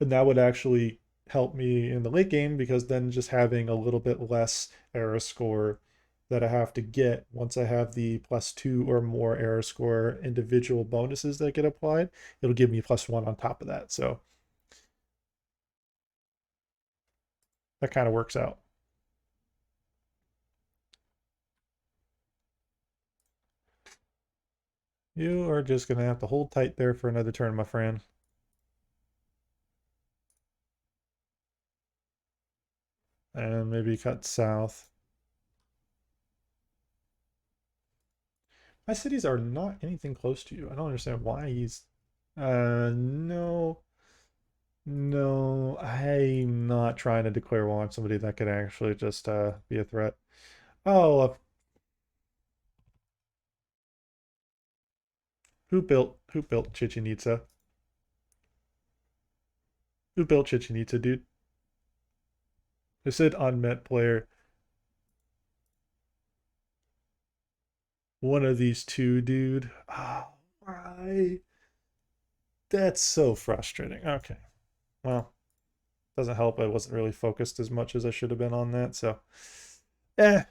And that would actually help me in the late game because then just having a little bit less error score that I have to get once I have the +2 or more error score individual bonuses that get applied, it'll give me +1 on top of that. So that kind of works out. You are just going to have to hold tight there for another turn, my friend. And maybe cut south. My cities are not anything close to you. I don't understand why he's... No. No, I'm not trying to declare war on somebody that could actually just be a threat. Oh, who built Chichen Itza? Who built Chichen Itza, dude? They said unmet player. One of these two, dude. Oh, why? That's so frustrating. Okay. Well, doesn't help. I wasn't really focused as much as I should have been on that, so it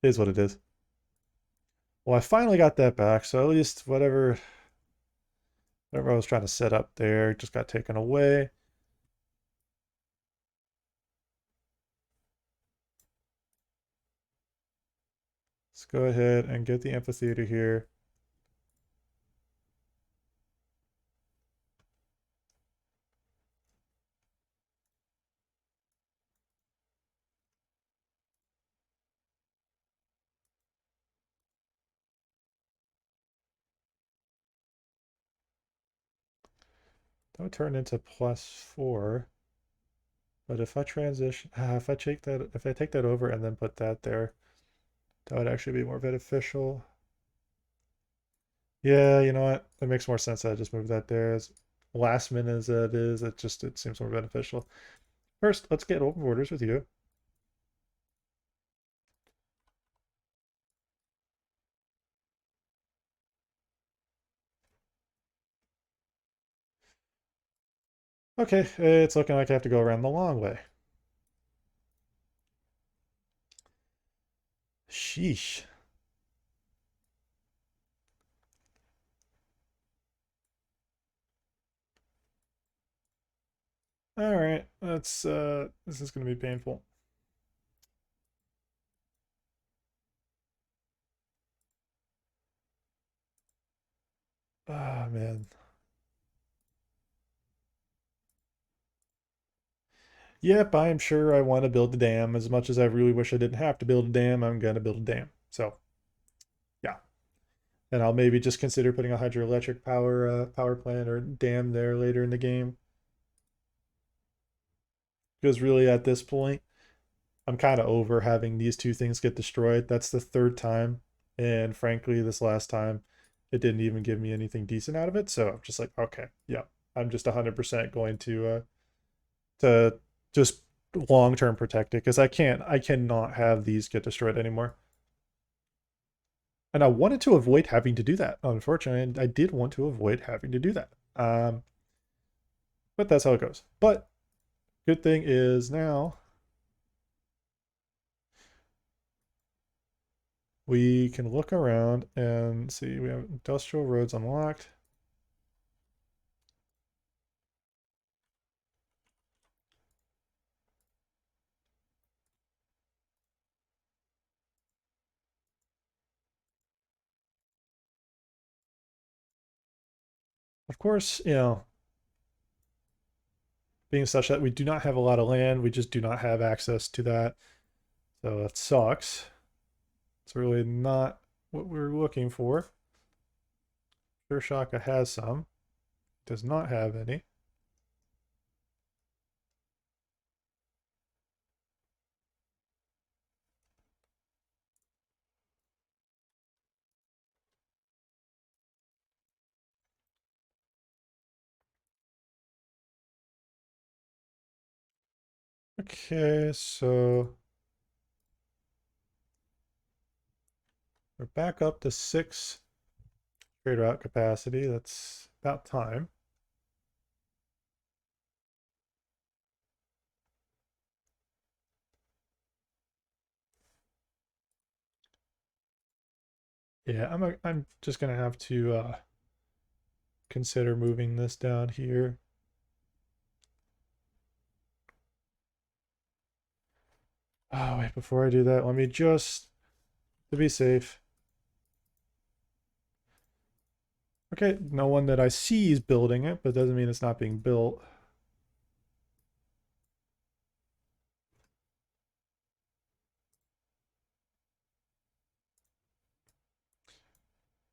is what it is. Well, I finally got that back, so at least whatever I was trying to set up there just got taken away. Let's go ahead and get the amphitheater here. That would turn into +4. But if I transition, if I take that over and then put that there, that would actually be more beneficial. Yeah, you know what? It makes more sense that I just move that there. As last minute as it is, it seems more beneficial. First, let's get open borders with you. Okay, it's looking like I have to go around the long way. Sheesh. All right, this is going to be painful. Ah, man. Yep, I am sure I want to build a dam. As much as I really wish I didn't have to build a dam, I'm going to build a dam. So, yeah. And I'll maybe just consider putting a hydroelectric power plant or dam there later in the game. Because really, at this point, I'm kind of over having these two things get destroyed. That's the third time. And frankly, this last time, it didn't even give me anything decent out of it. So I'm just like, okay, yeah, I'm just 100% going to just long-term protect it because I cannot have these get destroyed anymore. And I wanted to avoid having to do that. Unfortunately, I did want to avoid having to do that. But that's how it goes. But good thing is now we can look around and see we have industrial roads unlocked. Of course, being such that we do not have a lot of land, we just do not have access to that. So that sucks. It's really not what we're looking for. Sure, Shaka has some, does not have any. Okay, so we're back up to 6 trade route capacity. That's about time. Yeah, I'm just gonna have to consider moving this down here. Oh wait, before I do that, let me just to be safe. Okay, no one that I see is building it, but doesn't mean it's not being built.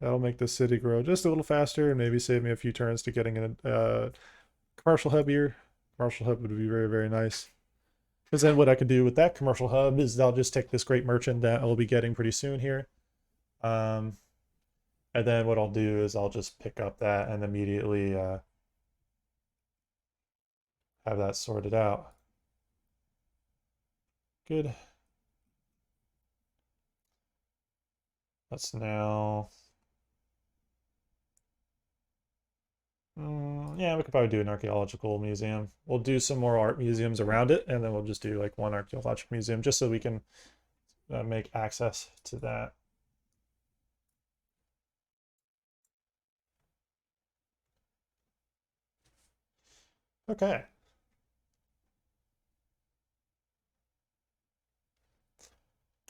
That'll make the city grow just a little faster and maybe save me a few turns to getting a commercial hub here. Commercial hub would be very, very nice. Because then what I could do with that commercial hub is I'll just take this great merchant that I'll be getting pretty soon here. And then what I'll do is I'll just pick up that and immediately have that sorted out. Good. That's now... yeah, we could probably do an archaeological museum. We'll do some more art museums around it, and then we'll just do like one archaeological museum just so we can make access to that. Okay.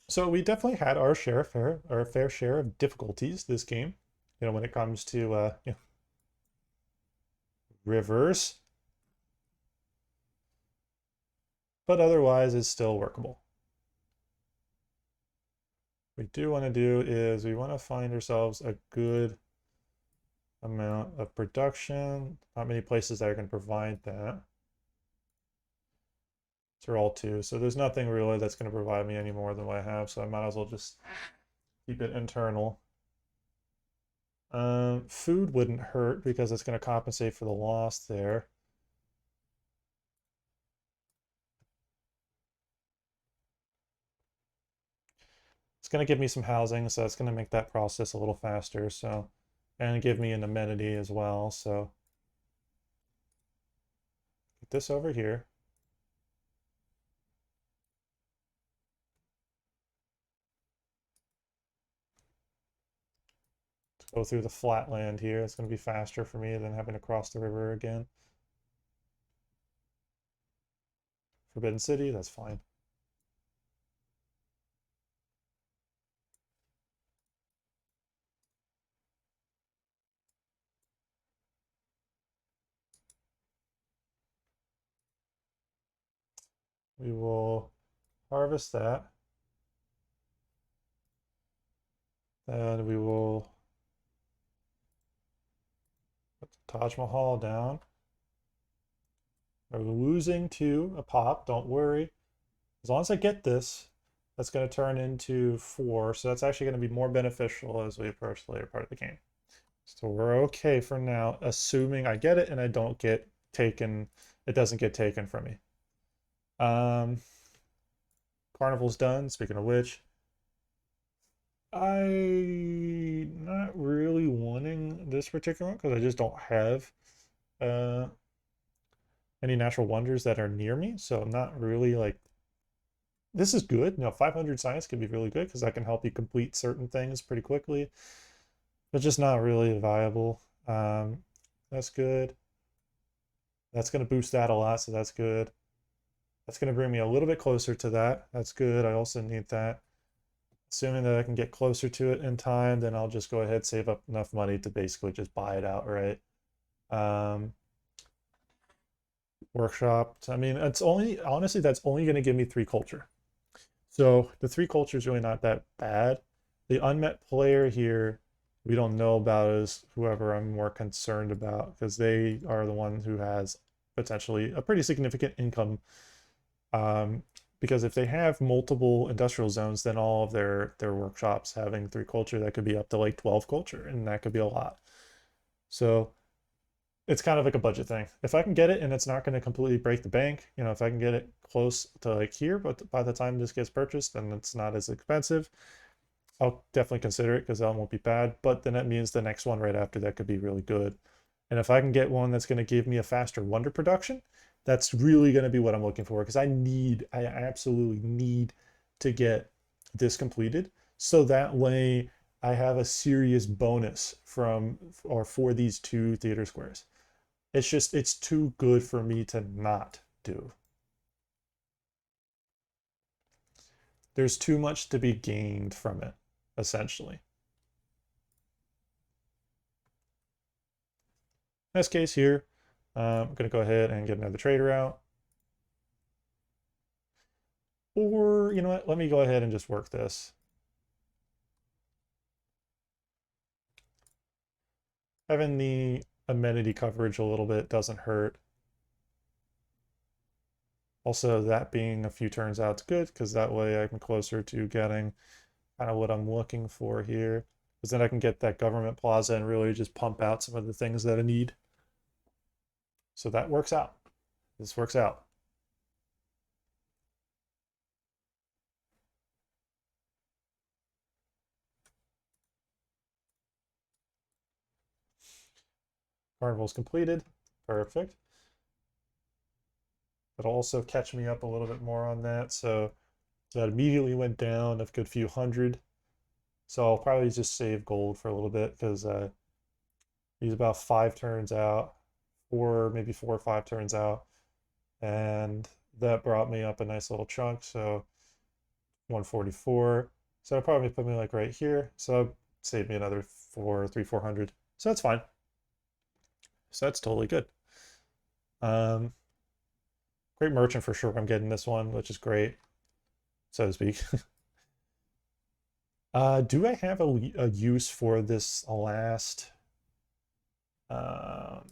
So we definitely had our fair share of difficulties this game. When it comes to rivers, but otherwise it's still workable. What we do want to do is we want to find ourselves a good amount of production. Not many places that are going to provide that. They're all 2. So there's nothing really that's going to provide me any more than what I have. So I might as well just keep it internal. Food wouldn't hurt because it's going to compensate for the loss there. It's going to give me some housing, so that's going to make that process a little faster. So, and give me an amenity as well. So, get this over here. Let's go through the flat land here. It's going to be faster for me than having to cross the river again. Forbidden City, that's fine. We will harvest that. Then we will put the Taj Mahal down. We're losing to a pop, don't worry. As long as I get this, that's going to turn into 4. So that's actually going to be more beneficial as we approach the later part of the game. So we're okay for now, assuming I get it and I don't get taken, it doesn't get taken from me. Carnival's done, speaking of which. I'm not really wanting this particular one because I just don't have any natural wonders that are near me. So I'm not really like, this is good. 500 science can be really good because that can help you complete certain things pretty quickly, but just not really viable. That's good. That's going to boost that a lot, so that's good. That's going to bring me a little bit closer to that. That's good. I also need that. Assuming that I can get closer to it in time, then I'll just go ahead, save up enough money to basically just buy it outright. Workshop. I mean, it's only, honestly, that's only going to give me 3 culture. So the 3 culture is really not that bad. The unmet player here, we don't know about is whoever I'm more concerned about because they are the one who has potentially a pretty significant income. Because if they have multiple industrial zones, then all of their workshops having 3 culture, that could be up to like 12 culture, and that could be a lot. So it's kind of like a budget thing. If I can get it and it's not going to completely break the bank, if I can get it close to like here, but by the time this gets purchased, then it's not as expensive, I'll definitely consider it because that won't be bad. But then that means the next one right after that could be really good. And if I can get one that's going to give me a faster wonder production, that's really going to be what I'm looking for because I absolutely need to get this completed. So that way I have a serious bonus for these 2 theater squares. It's too good for me to not do. There's too much to be gained from it, essentially. In this case here, I'm going to go ahead and get another trader out. Or, you know what, let me go ahead and just work this. Having the amenity coverage a little bit doesn't hurt. Also, that being a few turns out is good because that way I'm closer to getting kind of what I'm looking for here. Because then I can get that government plaza and really just pump out some of the things that I need. So that works out. This works out. Carnival's completed. Perfect. It'll also catch me up a little bit more on that. So that immediately went down a good few hundred. So I'll probably just save gold for a little bit because he's about 5 turns out, maybe 4 or 5 turns out. And that brought me up a nice little chunk. So 144. So it'll probably put me like right here. So save me another 400. So that's fine. So that's totally good. Great merchant for sure. I'm getting this one, which is great, so to speak. Do I have a use for this last For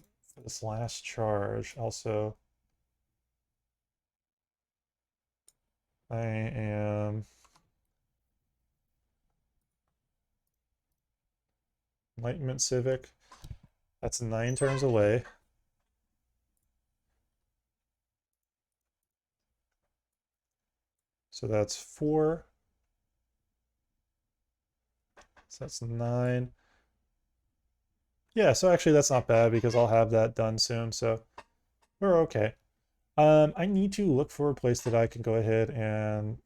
this last charge, also, I am Enlightenment Civic. That's 9 turns away. So that's 4. So that's 9. Yeah, so actually that's not bad because I'll have that done soon, so we're okay. I need to look for a place that I can go ahead and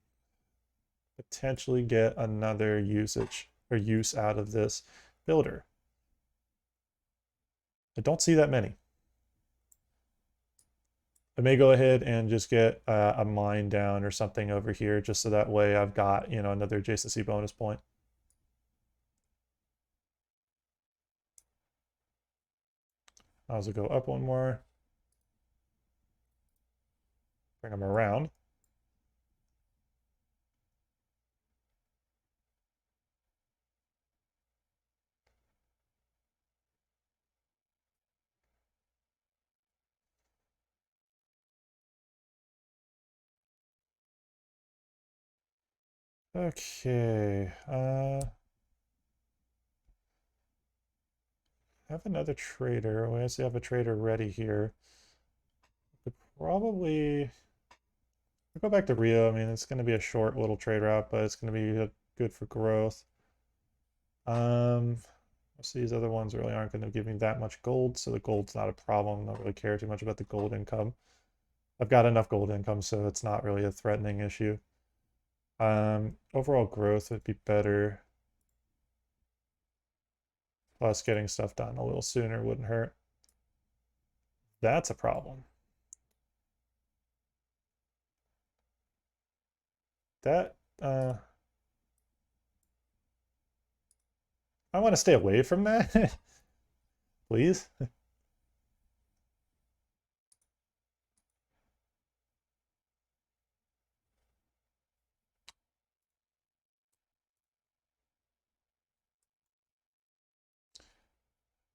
potentially get another usage or use out of this builder. I don't see that many. I may go ahead and just get a mine down or something over here just so that way I've got, another adjacency bonus point. I'll also go up one more. Bring them around. Okay. Have another trader. We actually have a trader ready here. Could probably we'll go back to Rio. I mean, it's going to be a short little trade route, but it's going to be good for growth. Most of these other ones really aren't going to give me that much gold, so the gold's not a problem. I don't really care too much about the gold income. I've got enough gold income, so it's not really a threatening issue. Overall growth would be better. Plus, getting stuff done a little sooner wouldn't hurt. That's a problem. That, I want to stay away from that, please.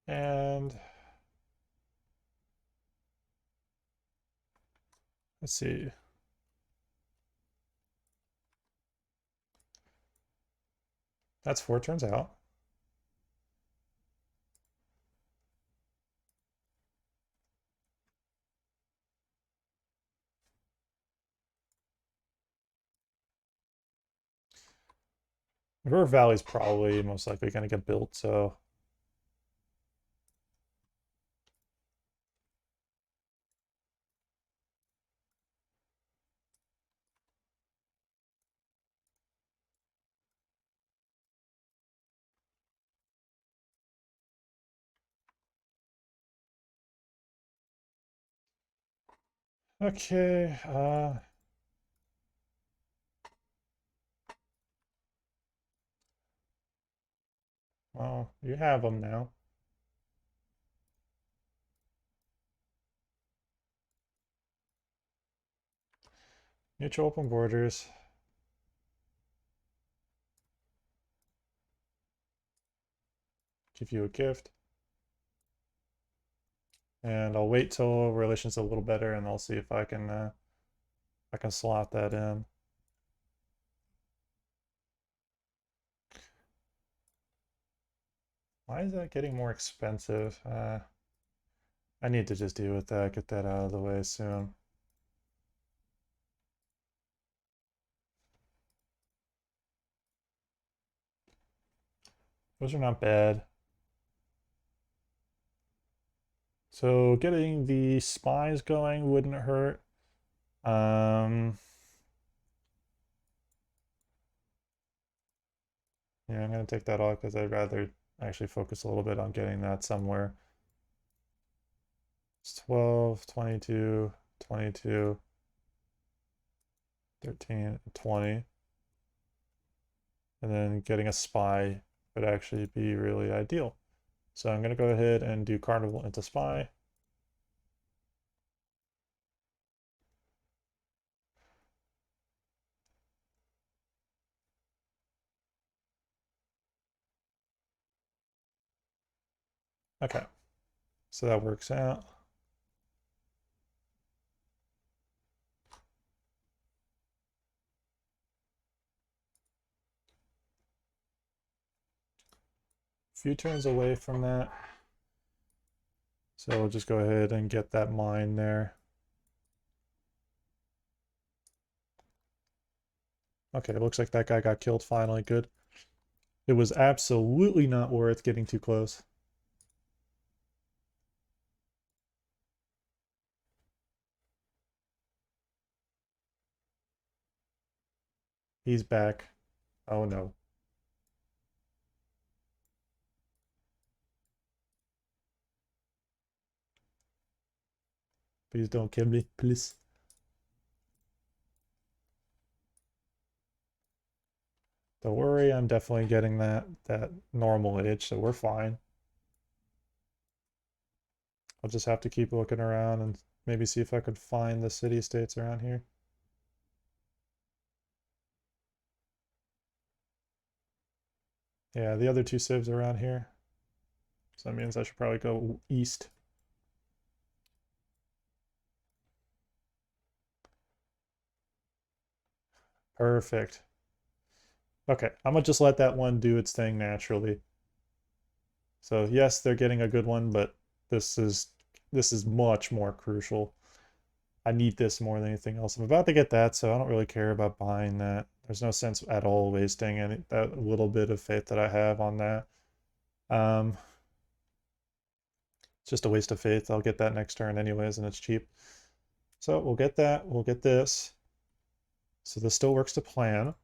And let's see. That's 4 turns out. River Valley's probably most likely going to get built, so okay. Well, you have them now. Mutual open borders. Give you a gift. And I'll wait till relations a little better, and I'll see if I can slot that in. Why is that getting more expensive? I need to just deal with that, get that out of the way soon. Those are not bad. So getting the spies going wouldn't hurt. Yeah, I'm gonna take that off because I'd rather actually focus a little bit on getting that somewhere. It's 12, 22, 22, 13, 20. And then getting a spy would actually be really ideal. So I'm going to go ahead and do Carnival into Spy. Okay. So that works out. A few turns away from that. So we'll just go ahead and get that mine there. Okay, it looks like that guy got killed finally. Good. It was absolutely not worth getting too close. He's back. Oh no. Please don't kill me, please. Don't worry, I'm definitely getting that normal age, so we're fine. I'll just have to keep looking around and maybe see if I could find the city-states around here. Yeah, the other two civs around here. So that means I should probably go east. Perfect. Okay, I'm gonna just let that one do its thing naturally. So yes, they're getting a good one, but this is this is much more crucial. I need this more than anything else. I'm about to get that, so I don't really care about buying that. There's no sense at all wasting any that little bit of faith that I have on that. Um, it's just a waste of faith. I'll get that next turn anyways, and it's cheap. So we'll get that. We'll get this. So this still works to plan.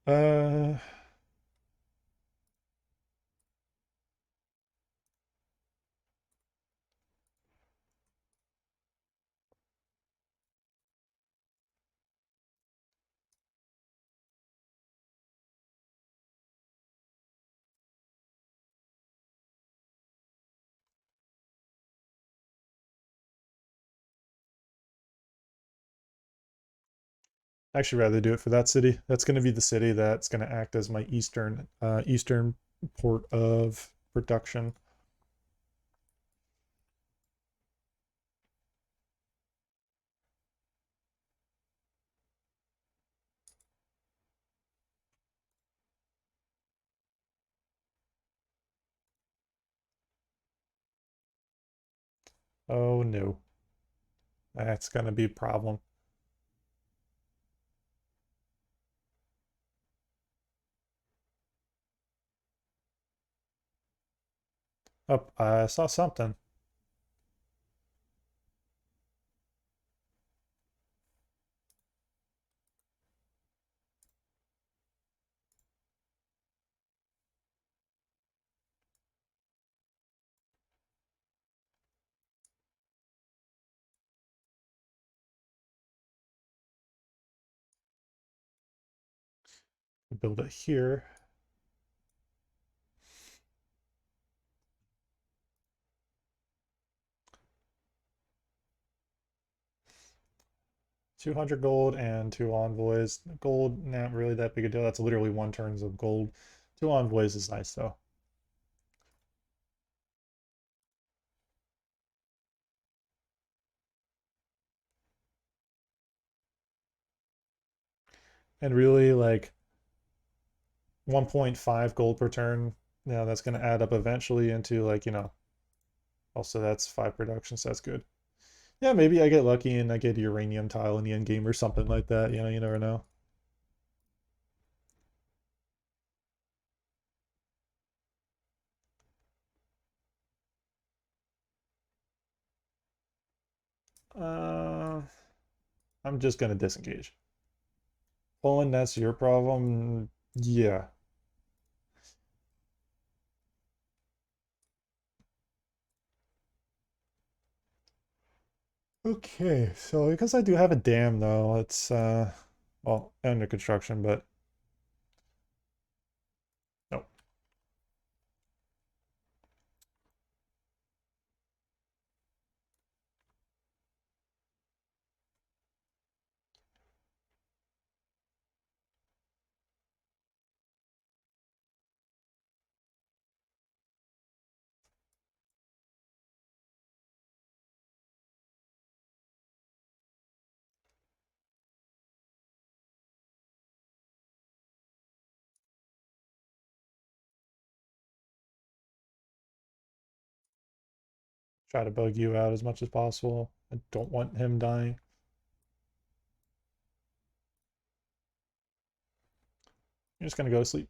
Uh, actually rather do it for that city. That's going to be the city that's going to act as my eastern port of production. Oh no. That's going to be a problem. Oh, I saw something. Build it here. 200 gold and two envoys. Gold, not really that big a deal. That's literally one turns of gold. Two envoys is nice though. And really like 1.5 gold per turn. Yeah, that's going to add up eventually into like, also that's 5 production, so that's good. Yeah, maybe I get lucky and I get a uranium tile in the end game or something like that. You never know. Uh, I'm just going to disengage. Poland, that's your problem. Yeah. Okay, so because I do have a dam though, it's well, under construction, but no. Try to bug you out as much as possible. I don't want him dying. You're just gonna go to sleep.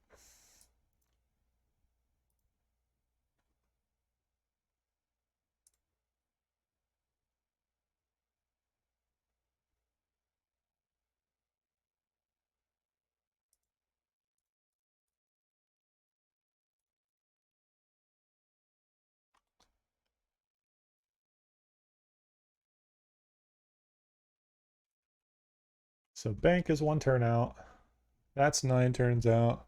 So bank is 1 turn out. That's 9 turns out.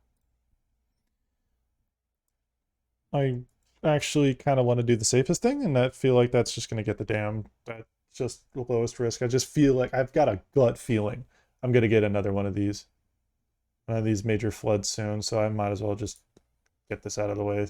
I actually kind of want to do the safest thing, and I feel like that's just going to get the dam. That's just the lowest risk. I just feel like I've got a gut feeling I'm going to get another one of these major floods soon, so I might as well just get this out of the way.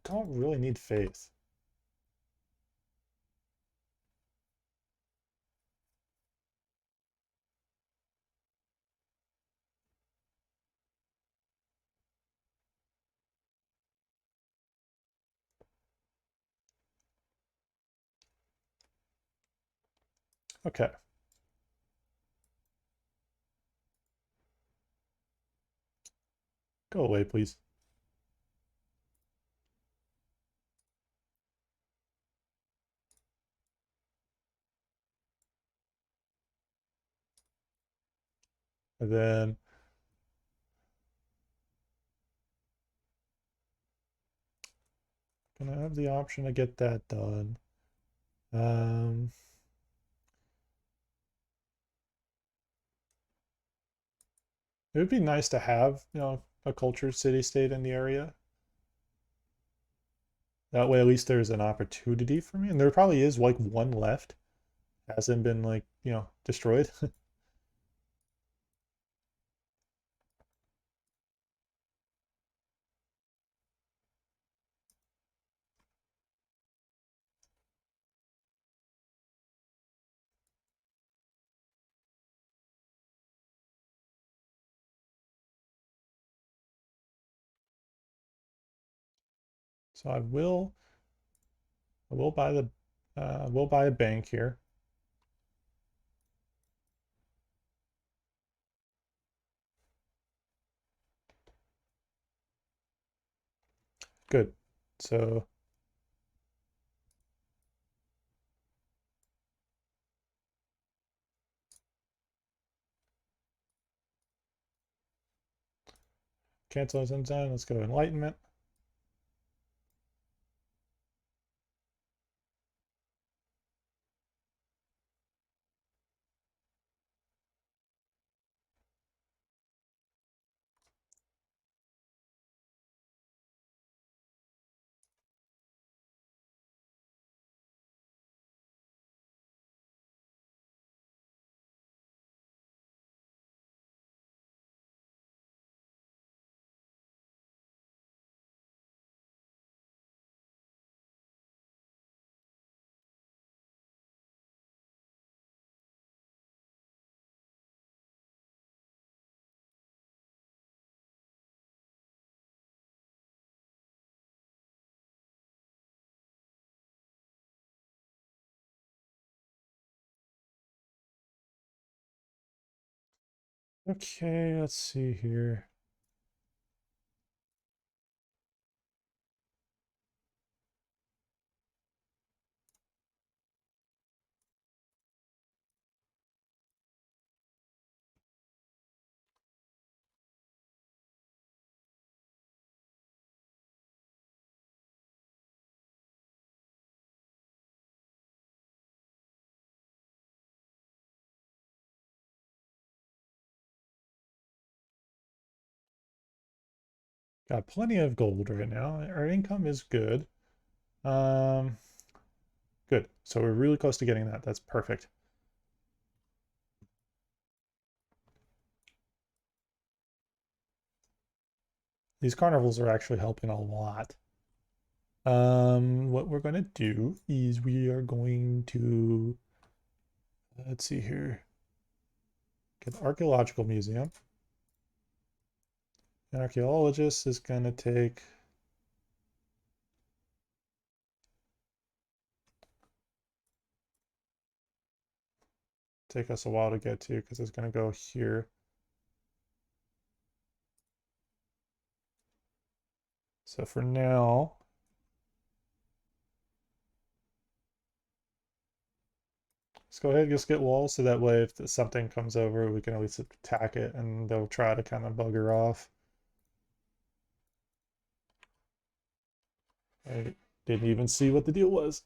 Don't really need faith. Okay. Go away, please. And then can I have the option to get that done? Um, it would be nice to have, a cultured city-state in the area. That way, at least there's an opportunity for me. And there probably is like one left. Hasn't been like, destroyed. So I will buy the, will buy a bank here. Good. So cancel those enzyme. Let's go enlightenment. Okay, let's see here. Got plenty of gold right now. Our income is good. Um, Good. So we're really close to getting that. That's perfect. these carnivals are actually helping a lot. What we're going to do is we are going to, let's see here, get the archaeological museum. An archaeologist is going to take us a while to get to because it's going to go here. So for now, let's go ahead and just get walls so that way if something comes over, we can at least attack it and they'll try to kind of bugger off. I didn't even see what the deal was.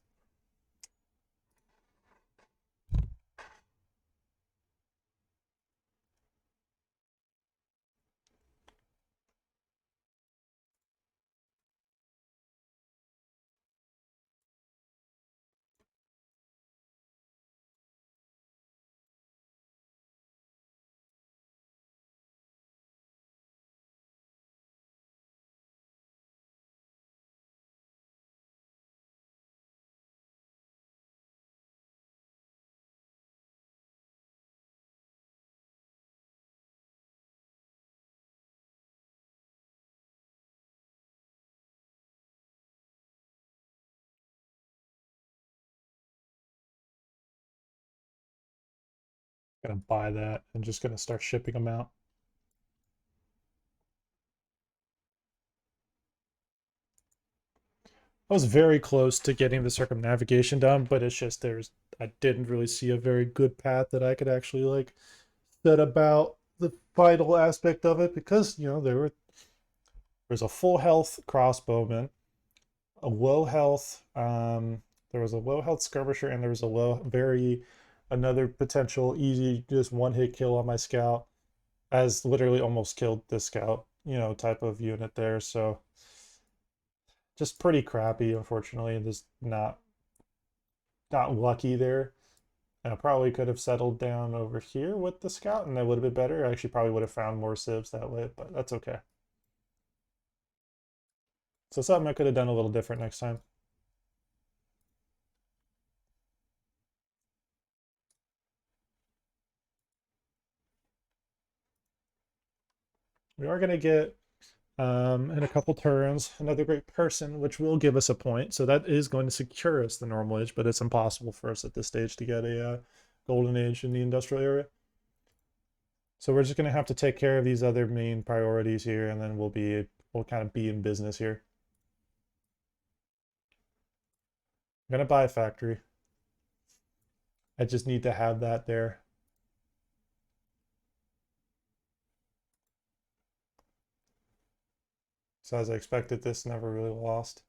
Gonna buy that and just gonna start shipping them out. I was very close to getting the circumnavigation done, but it's just I didn't really see a very good path that I could actually like set about the vital aspect of it because there's a full health crossbowman, a low health there was a low health skirmisher, and there was a another potential easy just one hit kill on my scout, as literally almost killed this scout, type of unit there. So just pretty crappy, unfortunately, and just not lucky there. And I probably could have settled down over here with the scout, and that would have been better. I actually probably would have found more civs that way, but that's okay. So something I could have done a little different next time. We are going to get, in a couple turns, another great person, which will give us a point. So that is going to secure us the normal age, but it's impossible for us at this stage to get a golden age in the industrial area. So we're just going to have to take care of these other main priorities here, and then we'll kind of be in business here. I'm going to buy a factory. I just need to have that there. So as I expected, this never really lost.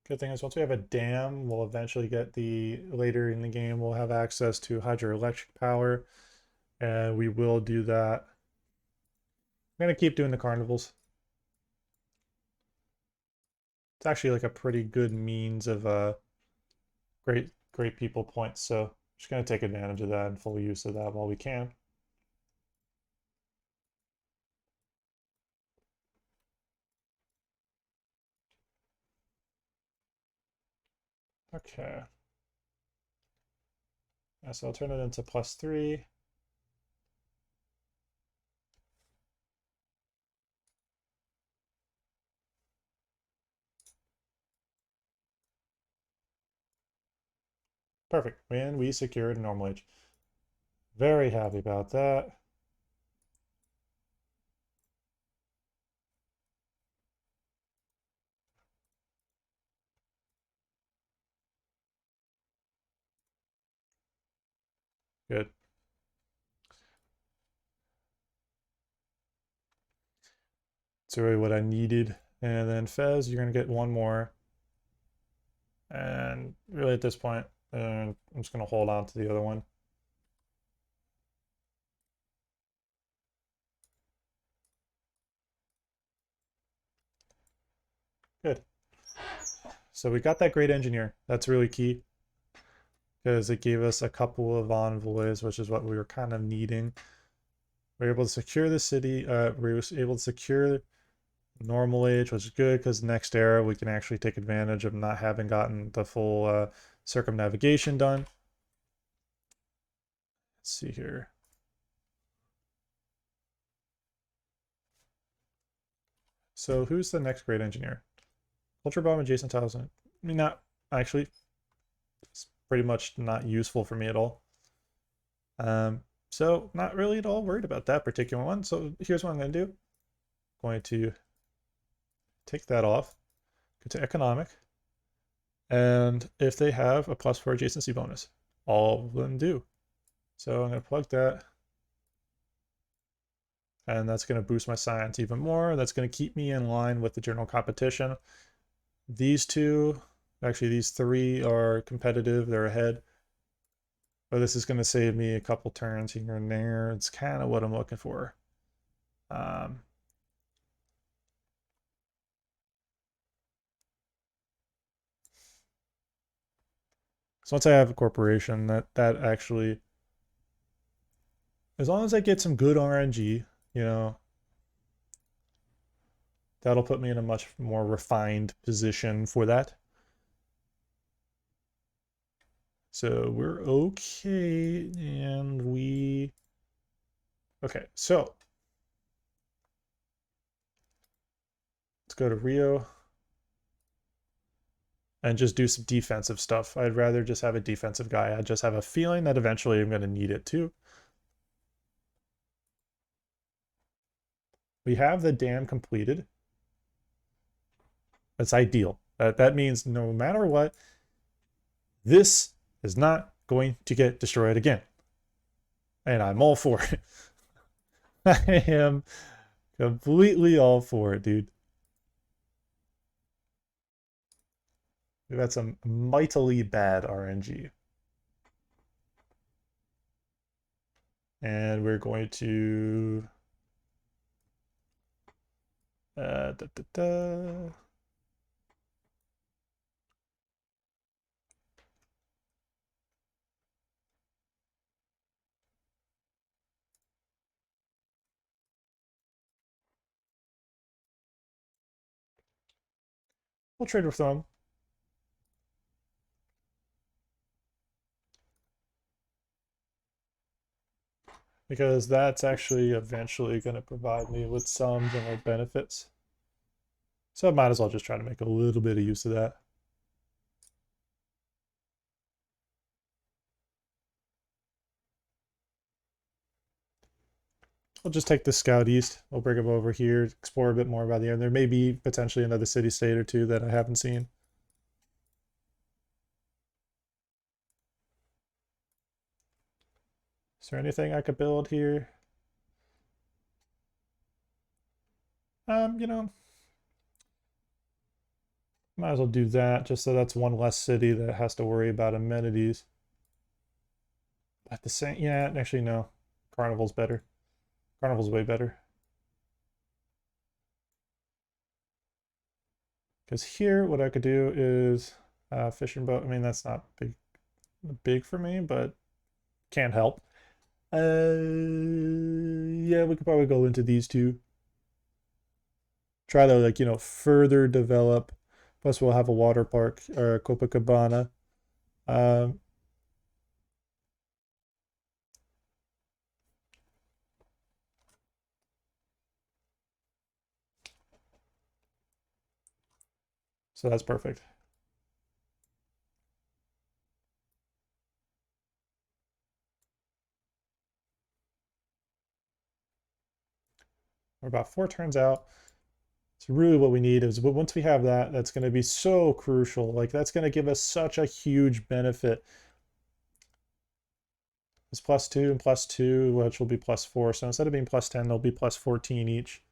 Good thing is once we have a dam, we'll eventually get later in the game, we'll have access to hydroelectric power, and we will do that. I'm going to keep doing the carnivals. It's actually like a pretty good means of great people points, so just going to take advantage of that and full use of that while we can. Okay. Yeah, so I'll turn it into +3. Perfect. And we secured normal age. Very happy about that. Good. That's really what I needed. And then Fez, you're going to get one more. And really at this point, I'm just going to hold on to the other one. Good. So we got that great engineer. That's really key. because it gave us a couple of envoys, which is what we were kind of needing. We were able to secure the city. We were able to secure normal age, which is good because next era we can actually take advantage of not having gotten the full circumnavigation done. Let's see here. So who's the next great engineer? Ultra bomb adjacent tiles. I mean, not actually. It's pretty much not useful for me at all. So not really at all worried about that particular one. So here's what I'm going to do. I'm going to take that off, go to economic, and if they have a +4 adjacency bonus, all of them do. So I'm going to plug that, and that's going to boost my science even more. That's going to keep me in line with the general competition. These two, actually these three are competitive, they're ahead. But this is going to save me a couple turns here and there. It's kind of what I'm looking for. So once I have a corporation, that actually, as long as I get some good RNG, you know, that'll put me in a much more refined position for that. So we're okay, and okay, so let's go to Rio and just do some defensive stuff. I'd rather just have a defensive guy. I just have a feeling that eventually I'm going to need it too. We have the dam completed. That's ideal. That means no matter what, this is not going to get destroyed again. And I'm all for it. I am completely all for it, dude. We've had some mightily bad RNG. And we're going to da, da, da. We'll trade with them. Because that's actually eventually going to provide me with some general benefits. So I might as well just try to make a little bit of use of that. We'll just take the scout east. We'll bring him over here, explore a bit more by the end. There may be potentially another city-state or two that I haven't seen. Is there anything I could build here? You know, might as well do that just so that's one less city that has to worry about amenities. At the same, yeah, actually no. Carnival's better. Carnival's way better. Because here, what I could do is fishing boat. I mean, that's not big for me, but can't help. Yeah, we could probably go into these two. Try to like further develop. Plus, we'll have a water park or Copacabana. Um, so that's perfect. We're about 4 turns out. It's really what we need is, but once we have that, that's going to be so crucial. Like that's going to give us such a huge benefit. It's +2 and +2, which will be +4. So instead of being +10, they'll be +14 each.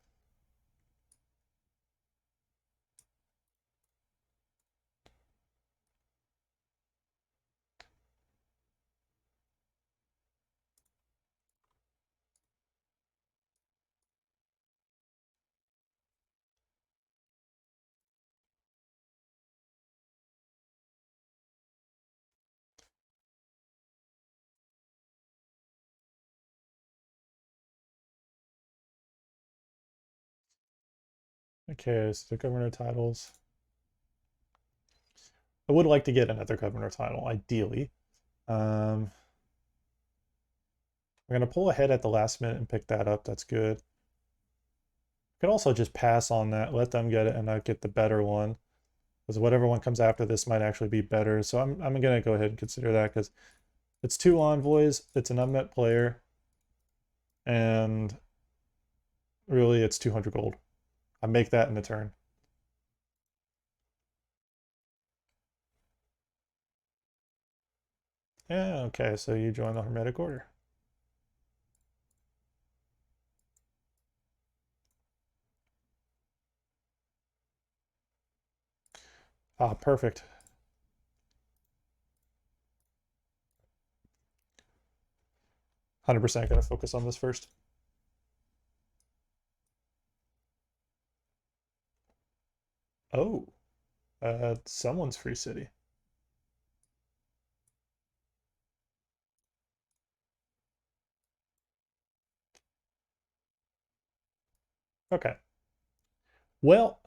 Okay, so the governor titles. I would like to get another governor title, ideally. I'm going to pull ahead at the last minute and pick that up. That's good. Could also just pass on that, let them get it, and not get the better one. Because whatever one comes after this might actually be better. So I'm going to go ahead and consider that because it's 2 envoys, it's an unmet player, and really it's 200 gold. I make that in a turn. Yeah, okay, so you join the Hermetic Order. Ah, perfect. 100% going to focus on this first. Oh, someone's free city. Okay. Well,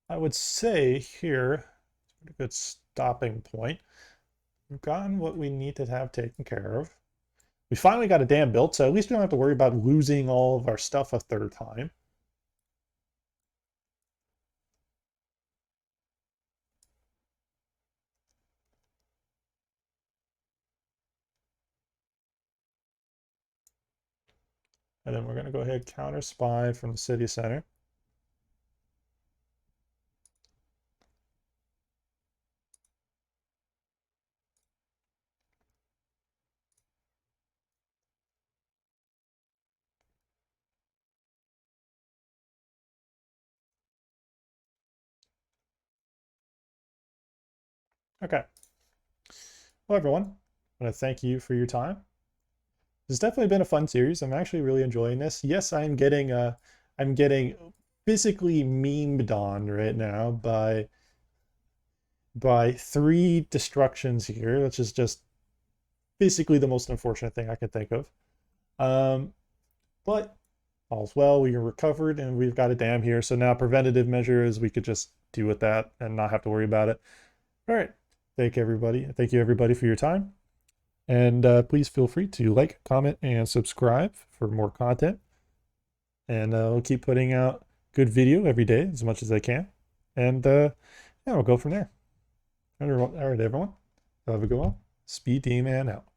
I would say here, it's a good stopping point. We've gotten what we need to have taken care of. We finally got a dam built, so at least we don't have to worry about losing all of our stuff a third time. And then we're going to go ahead counter spy from the city center. Okay. Well, everyone, I want to thank you for your time. It's definitely been a fun series. I'm actually really enjoying this. Yes, I'm getting physically memed on right now by 3 destructions here, which is just basically the most unfortunate thing I can think of. Um, but all's well, we are recovered and we've got a dam here. So now preventative measures we could just do with that and not have to worry about it. All right. Thank you everybody for your time. And please feel free to like, comment, and subscribe for more content. And I'll keep putting out good video every day as much as I can. And yeah, we'll go from there. All right, everyone. Have a good one. SpeeDMan out.